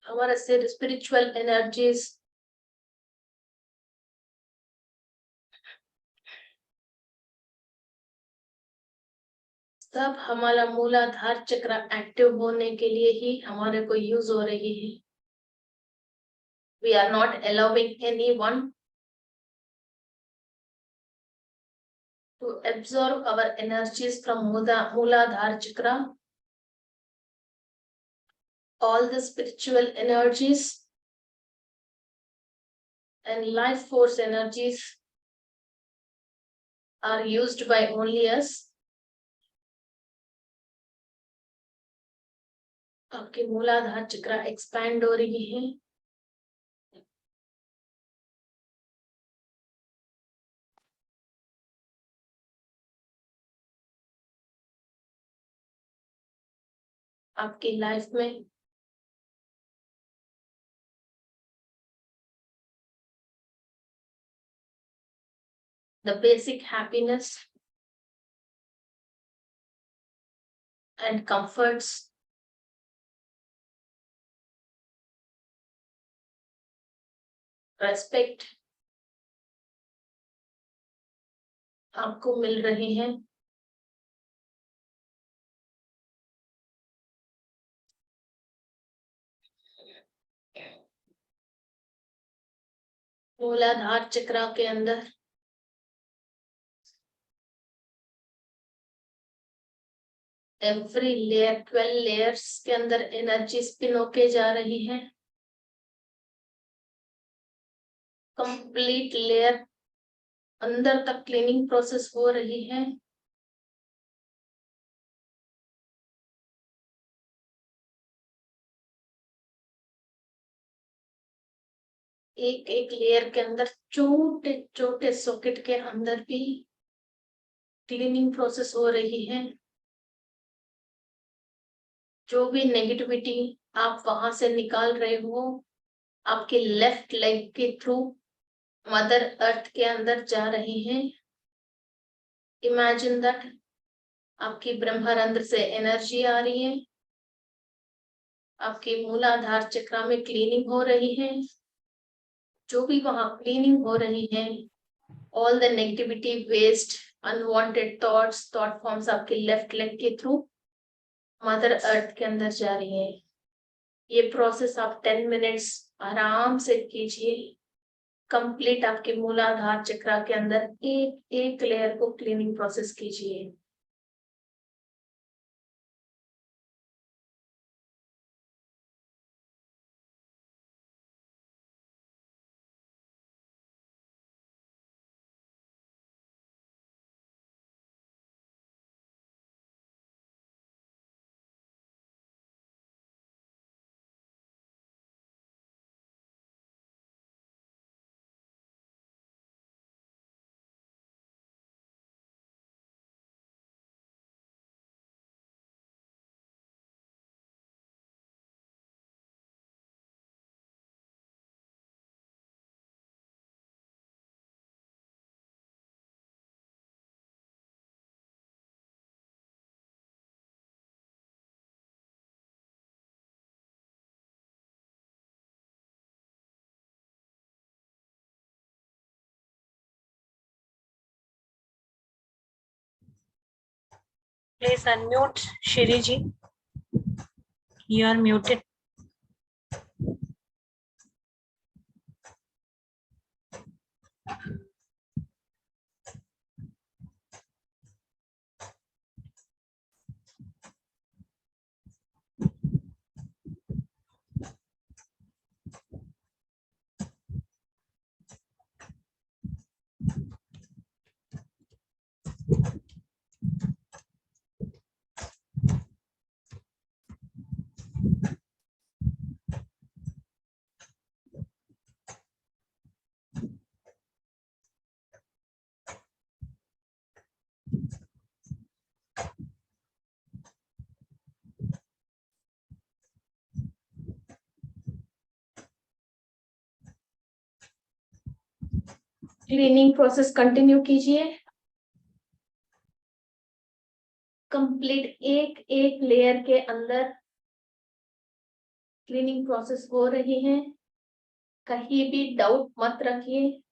हमारे से स्पिरिचुअल एनर्जीज सब हमारा मूलाधार चक्र एक्टिव होने के लिए ही हमारे को यूज हो रही है. We are not allowing anyone to absorb our energies from Mooladhara chakra. All the spiritual energies and life force energies are used by only us. आपके मूलाधार चक्र एक्सपैंड हो रही है. आपकी लाइफ में the basic happiness and comforts respect आपको मिल रहे हैं. मूलाधार चक्र के अंदर एवरी लेयर 12 लेयर्स के अंदर एनर्जी स्पिन होके जा रही है. कंप्लीट लेयर अंदर तक क्लीनिंग प्रोसेस हो रही है. एक एक लेयर के अंदर छोटे छोटे सॉकेट के अंदर भी क्लीनिंग प्रोसेस हो रही है. जो भी नेगेटिविटी आप वहां से निकाल रहे हो आपके लेफ्ट लेग के थ्रू मदर अर्थ के अंदर जा रही है. इमेजिन दैट आपकी ब्रह्मरंध्र से एनर्जी आ रही है. आपके मूलाधार चक्र में क्लीनिंग हो रही है. जो भी वहां क्लीनिंग हो रही है all the negativity waste unwanted thoughts thought forms आपके लेफ्ट लेग के थ्रू मदर अर्थ के अंदर जा रही है. ये प्रोसेस आप 10 मिनट्स आराम से कीजिए. कंप्लीट आपके मूलाधार चक्र के अंदर एक एक लेयर को क्लीनिंग प्रोसेस कीजिए. Please unmute Shri ji. You are muted. Cleaning process continue कीजिए. कंप्लीट एक एक लेयर के अंदर क्लीनिंग प्रोसेस हो रही है, कहीं भी डाउट मत रखिए।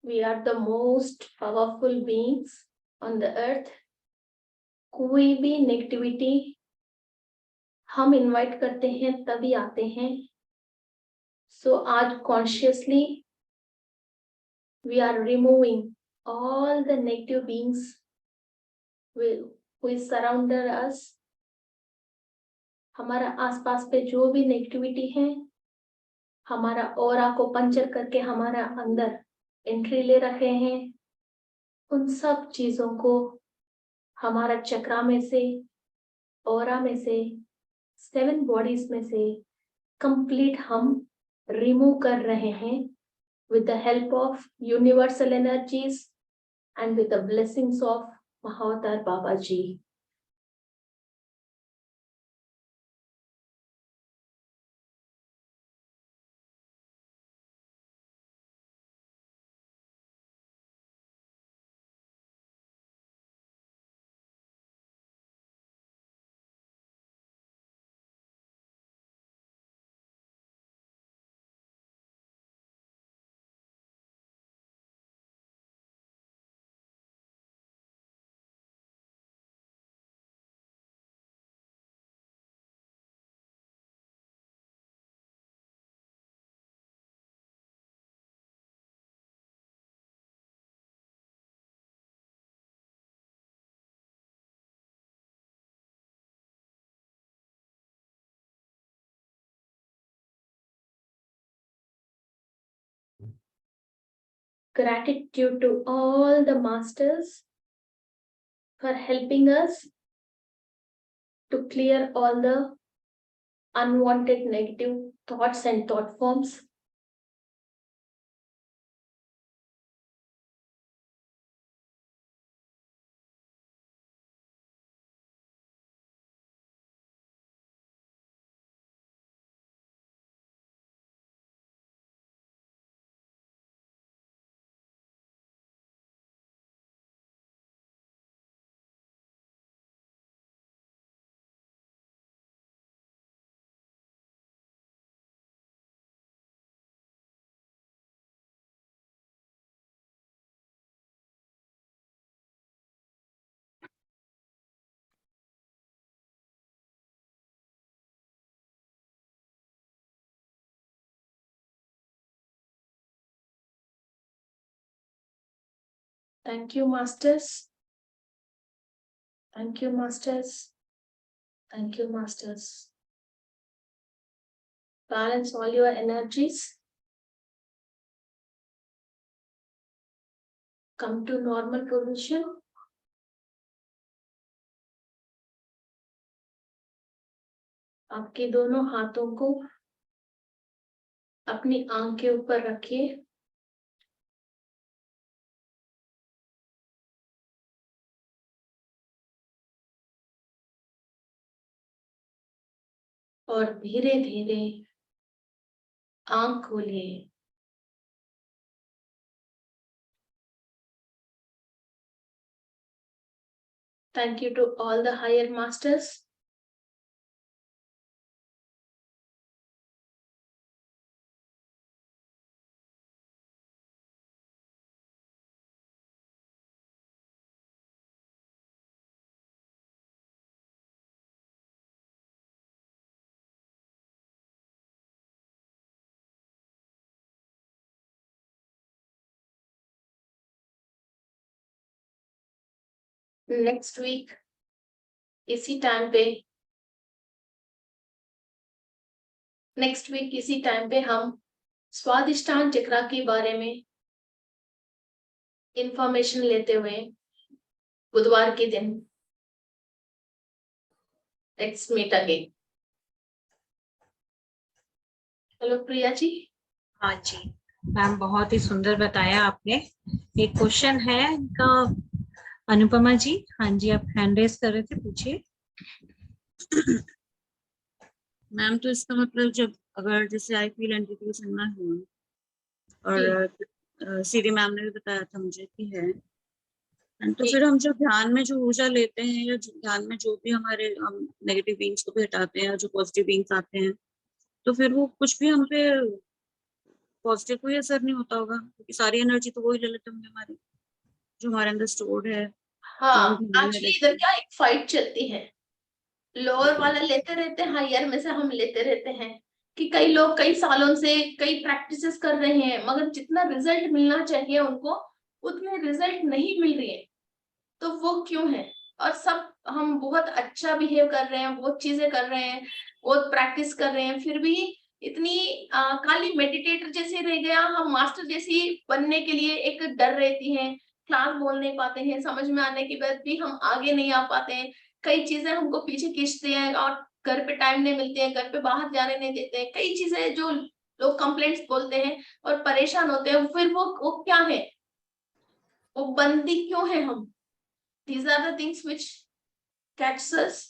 We are the most powerful beings on the earth. कोई भी नेगेटिविटी हम इनवाइट करते हैं तभी आते हैं। सो आज consciously we are removing all the negative beings who is surrounded us. हमारा आसपास पे जो भी नेगेटिविटी है, हमारा ऑरा को पंचर करके हमारा अंदर एंट्री ले रखे हैं, उन सब चीजों को हमारा चक्रा में से, ऑरा में से, 7 बॉडीज में से कंप्लीट हम रिमूव कर रहे हैं with the help of universal energies and with the blessings of Mahavatar Baba Ji. Gratitude to all the masters for helping us to clear all the unwanted negative thoughts and thought forms. Thank you, masters. Thank you, masters. Thank you, masters. Balance all your energies. Come to normal position. आपके दोनों हाथों को अपनी आंख के ऊपर रखिए। और धीरे धीरे आंख खोलिए। Thank you to all the higher masters. Next week इसी टाइम पे हम स्वादिष्टान चक्र के बारे में इंफॉर्मेशन लेते हुए बुधवार के दिन next meet again. Hello Priya ji. हाँ जी मैम, बहुत ही सुंदर बताया आपने। एक क्वेश्चन है इनका, अनुपमा जी। हाँ जी, आप हैंड रेस कर रहे थे, पूछिए। मैम तो इसका मतलब जब अगर जैसे आई फील एंटिटी सुनना है और सीरी मैम ने भी बताया था मुझे कि है, तो फिर हम जो ध्यान में जो ऊर्जा लेते हैं या ध्यान में जो भी हमारे हम नेगेटिव बींग्स को भी हटाते हैं, जो पॉजिटिव बींग्स आते हैं, तो फिर वो कुछ भी हम पे पॉजिटिव कोई असर नहीं होता होगा, क्योंकि सारी एनर्जी तो वही ले लेते होंगे हमारी जो हमारे अंदर स्टोर्ड है। हाँ, एक्चुअली इधर क्या एक फाइट चलती है, लोअर वाला लेते रहते हैं, हायर में से हम लेते रहते हैं कि कई लोग कई सालों से कई प्रैक्टिसेस कर रहे हैं, मगर जितना रिजल्ट मिलना चाहिए उनको उतने रिजल्ट नहीं मिल रही है। तो वो क्यों है? और सब हम बहुत अच्छा बिहेव कर रहे हैं, बहुत चीजें कर रहे हैं, बहुत प्रैक्टिस कर रहे हैं, फिर भी इतनी खाली मेडिटेटर जैसे रह गया। हम मास्टर जैसी बनने के लिए एक डर रहती है, क्लास बोल नहीं पाते हैं, समझ में आने के बाद भी हम आगे नहीं आ पाते हैं, कई चीजें हमको पीछे खींचते हैं और घर पे टाइम नहीं मिलते हैं, घर पे बाहर जाने नहीं देते हैं, कई चीजें जो लोग कंप्लेंट्स बोलते हैं और परेशान होते हैं। फिर वो क्या है, वो बंदी क्यों है हम? These are the things which catches us,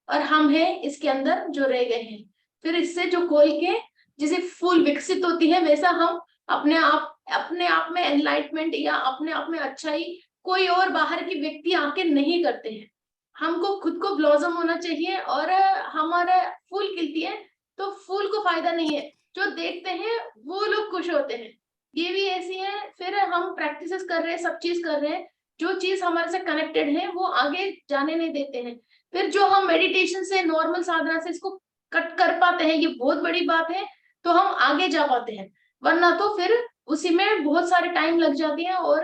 और हम हैं इसके अंदर जो रह गए हैं। फिर इससे जो खोल के जैसे फूल विकसित होती है, वैसा हम अपने आप में एनलाइटमेंट या अपने आप में अच्छाई कोई और बाहर की व्यक्ति आके नहीं करते हैं। हमको खुद को ब्लॉसम होना चाहिए, और हमारा फूल खिलती है तो फूल को फायदा नहीं है, जो देखते हैं वो लोग खुश होते हैं। ये भी ऐसी है। फिर हम प्रैक्टिसेस कर रहे हैं, सब चीज कर रहे हैं, जो चीज हमारे से कनेक्टेड है वो आगे जाने नहीं देते हैं। फिर जो हम मेडिटेशन से, नॉर्मल साधना से इसको कट कर पाते हैं, ये बहुत बड़ी बात है, तो हम आगे जा पाते हैं। वरना तो फिर उसी में बहुत सारे टाइम लग जाती है और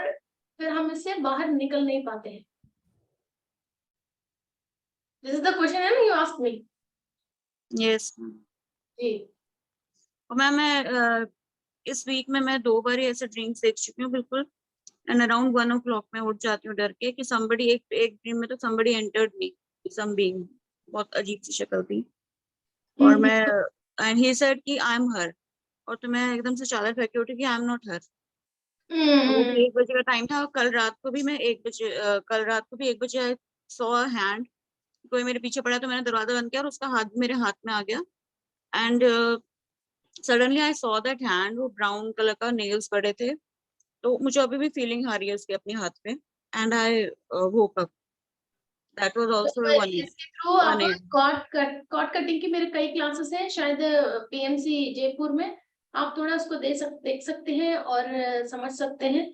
फिर हम इससे बाहर निकल नहीं पाते हैं। दिस इज द क्वेश्चन है ना, यू आस्क्ड मी। यस जी। और मैम मैं इस वीक में मैं 2 बार ऐसे ड्रीम्स देख चुकी हूँ बिल्कुल, एंड अराउंड 1 o'clock मैं उठ जाती हूँ डर के कि somebody एक ड्रीम में तो somebody entered me, some being, बहुत अजीब सी शक्ल थी, और मैं एंड ही सेड कि आई एम हर, और तो मैं एकदम से चादर फेंक के उठी कि आई एम नॉट हर। वो भी 1 बजे का टाइम था। कल रात को भी 1 बजे आई सॉ अ हैंड, कोई मेरे पीछे पड़ा, तो मैंने दरवाजा बंद किया और उसका हाथ मेरे हाथ में आ गया, and suddenly I saw that hand, वो ब्राउन कलर का, नेल्स पड़े थे, तो मुझे अभी भी फीलिंग आ रही है उसके अपने हाथ पे, and I woke up. That was also तो 1 इसके थ्रू आप 1 कॉर्ड कटिंग की मेरे कई क्लासेस हैं, शायद पीएमसी जयपुर में, आप थोड़ा उसको देख सकते हैं और समझ सकते हैं।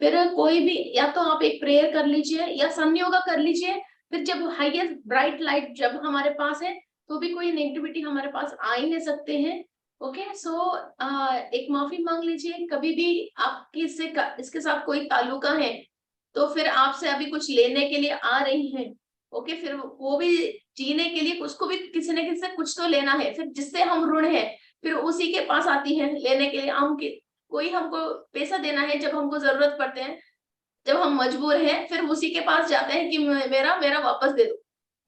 फिर कोई भी, या तो आप एक प्रेयर कर लीजिए या सन योगा कर लीजिए। फिर जब हाईएस्ट ब्राइट लाइट जब हमारे पास है, तो भी कोई नेगेटिविटी हमारे पास आ ही नहीं सकते हैं। ओके, सो एक माफी मांग लीजिए। कभी भी आपकी इसके साथ कोई ताल्लुका है तो फिर आपसे अभी कुछ लेने के लिए आ रही हैं, ओके, फिर वो भी जीने के लिए उसको भी किसी न किसी से कुछ तो लेना है, फिर जिससे हम ऋण है फिर उसी के पास आती है लेने के लिए। हम कोई हमको पैसा देना है जब हमको जरूरत पड़ते हैं, जब हम मजबूर हैं, फिर उसी के पास जाते हैं कि मेरा मेरा वापस दे दो,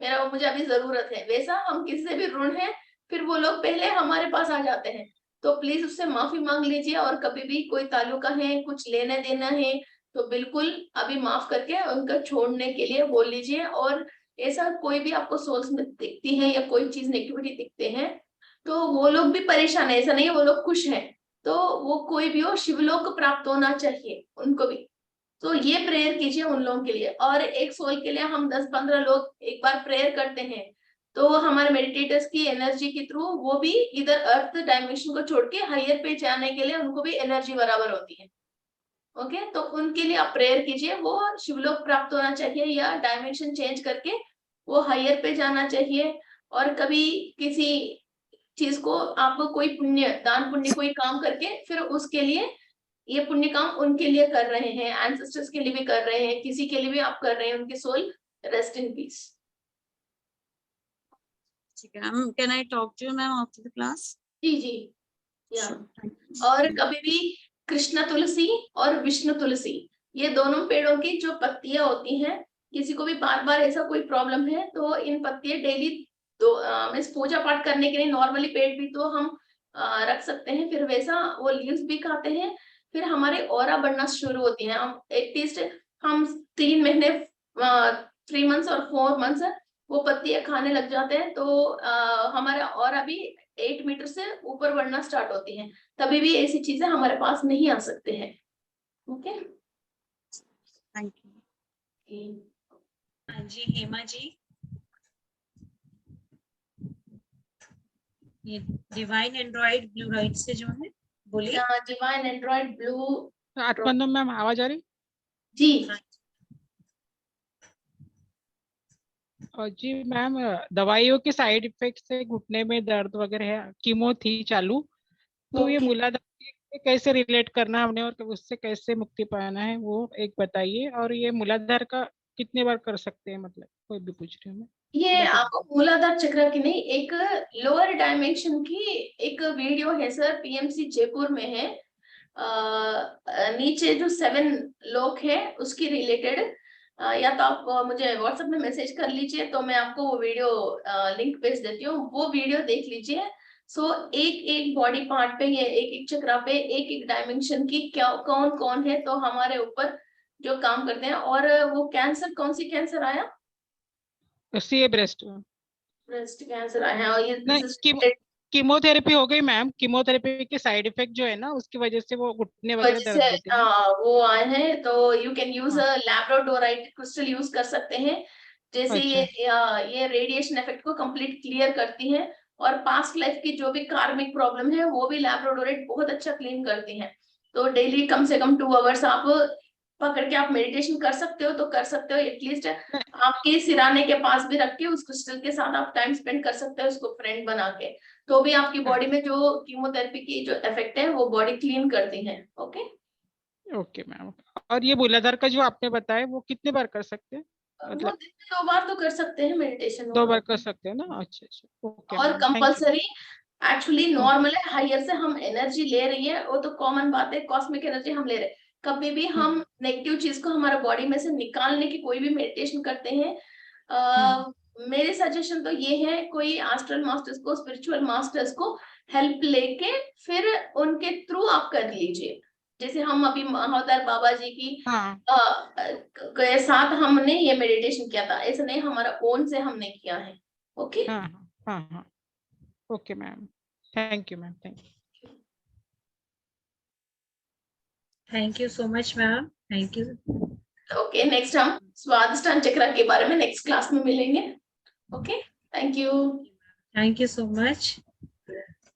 मेरा मुझे अभी जरूरत है। वैसा हम किसी से भी ऋण है फिर वो लोग पहले हमारे पास आ जाते हैं। तो प्लीज उससे माफी मांग लीजिए, और कभी भी कोई ताल्लुका है, कुछ लेना देना है, तो बिल्कुल अभी माफ करके उनका छोड़ने के लिए बोल लीजिए। और ऐसा कोई भी आपको सोल्स में दिखती है या कोई चीज नेगेटिविटी दिखते हैं, तो वो लोग भी परेशान है, ऐसा नहीं है वो लोग खुश हैं, तो वो कोई भी हो शिवलोक प्राप्त होना चाहिए उनको भी। तो ये प्रेयर कीजिए उन लोगों के लिए। और एक सोल के लिए हम 10-15 लोग एक बार प्रेयर करते हैं, तो हमारे मेडिटेटर्स की एनर्जी के थ्रू वो भी इधर अर्थ डायमेंशन को छोड़ के हायर पे जाने के लिए उनको भी एनर्जी बराबर होती है। ओके, तो उनके लिए आप प्रेयर कीजिए, वो शिवलोक प्राप्त होना चाहिए या डायमेंशन चेंज करके वो हायर पे जाना चाहिए। और कभी किसी चीज को आप कोई पुण्य दान पुण्य कोई काम करके फिर उसके लिए ये पुण्य काम उनके लिए कर रहे हैं, एंसेस्टर्स के लिए भी कर रहे हैं, किसी के लिए भी आप कर रहे हैं, उनके सोल रेस्ट इन पीस। ठीक है ma'am, can I talk to you ma'am after the class? जी जी, या और कभी भी कृष्ण तुलसी और विष्णु तुलसी, ये दोनों पेड़ों की जो पत्तियां होती हैं, किसी को भी बार बार ऐसा कोई प्रॉब्लम है तो इन पत्तियां डेली दो मीन्स पूजा पाठ करने के लिए नॉर्मली पेड़ भी तो हम रख सकते हैं, फिर वैसा वो लीव्स भी खाते हैं, फिर हमारे ऑरा बढ़ना शुरू होती है। हम एटलीस्ट हम 3 महीने 3 मंथ्स और 4 मंथ्स वो पत्तियां खाने लग जाते हैं, तो हमारा ऑरा भी 8 मीटर से ऊपर बढ़ना स्टार्ट होती है। तभी भी ऐसी चीजें हमारे पास नहीं आ सकते हैं। Okay, thank you. हाँ जी हेमा जी, ये डिवाइन एंड्रॉइड ब्लू राइट से जो है बोलिए। डिवाइन एंड्रॉइड ब्लू आत्मनो मैम आवाज आ रही? जी। और जी मैम, दवाइयों के साइड इफेक्ट से घुटने में दर्द वगैरह है, कीमो थी चालू, तो ये मूलाधार से कैसे रिलेट करना हमने और उससे कैसे मुक्ति पाना है वो एक बताइए। और ये मूलाधार का कितने बार कर सकते हैं, मतलब कोई भी पूछ रही हूँ मैं। ये आपको मूलाधार चक्र की नहीं, एक लोअर डायमेंशन की एक वीडियो है सर, पीएमसी जयपुर में है। नीचे जो 7 लोग हैं उसकी रिलेटेड, या तो आप मुझे व्हाट्सएप में मैसेज कर लीजिए तो मैं आपको वो वीडियो लिंक भेज देती हूँ, वो वीडियो देख लीजिए। सो एक एक बॉडी पार्ट पे ये एक एक चक्रा पे एक एक डायमेंशन की क्या कौन कौन है तो हमारे ऊपर जो काम करते हैं। और वो कैंसर, कौन सी कैंसर आया? सीए ब्रेस्ट ब्रेस्ट कैंसर आया है, और ये नहीं, कीमोथेरेपी हो गई मैम। कीमोथेरेपी के साइड इफेक्ट जो है ना, उसकी वजह से वो घुटने वगैरह दर्द देते हैं। वो आए हैं, तो you can use a labradorite crystal use कर सकते हैं। जैसे ये रेडिएशन इफेक्ट को कंप्लीट क्लियर करती है, और पास्ट लाइफ की जो भी कार्मिक प्रॉब्लम है वो भी लैब्राडोराइट बहुत अच्छा क्लीन करती है। तो डेली कम से कम 2 आवर्स आप पकड़ के आप मेडिटेशन कर सकते हो, तो कर सकते हो। एटलीस्ट आपके सिराने के पास भी रख के उस क्रिस्टल के साथ आप टाइम स्पेंड कर सकते हो, उसको फ्रेंड बना के, तो भी आपकी बॉडी में जो कीमोथेरेपी की जो इफेक्ट है वो बॉडी क्लीन करती है। Okay okay ma'am. और ये मूलाधार का जो आपने बताया वो कितने बार कर सकते हैं? वो मतलब दिन में 2 बार तो कर सकते हैं मेडिटेशन 2 बार कर सकते हैं ना? अच्छा अच्छा, ओके और ma'am, thank you. Compulsory actually normal है, हायर से हम एनर्जी ले रही है वो तो कॉमन बात है, कॉस्मिक एनर्जी हम ले रहे हैं। कभी भी हम नेगेटिव चीज को हमारे बॉडी में से निकालने की कोई भी मेडिटेशन करते हैं, मेरे सजेशन तो ये है, कोई एस्ट्रल मास्टर्स को, स्पिरिचुअल मास्टर्स को हेल्प लेके फिर उनके थ्रू आप कर लीजिए। जैसे हम अभी महोदय बाबा जी की के साथ हमने ये मेडिटेशन किया था, ऐसा नहीं हमारा ओन से हमने किया है। ओके हाँ, okay ma'am, thank you ma'am, thank you. Thank you so much ma'am, thank you. Okay, next हम स्वादिष्टान चक्र के बारे में नेक्स्ट क्लास में मिलेंगे। Okay, thank you so much.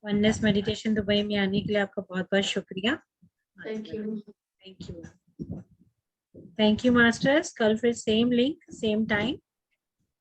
Oneness meditation Dubai में आने के लिए आपका बहुत बहुत शुक्रिया। Thank you masters. कल फिर सेम लिंक सेम टाइम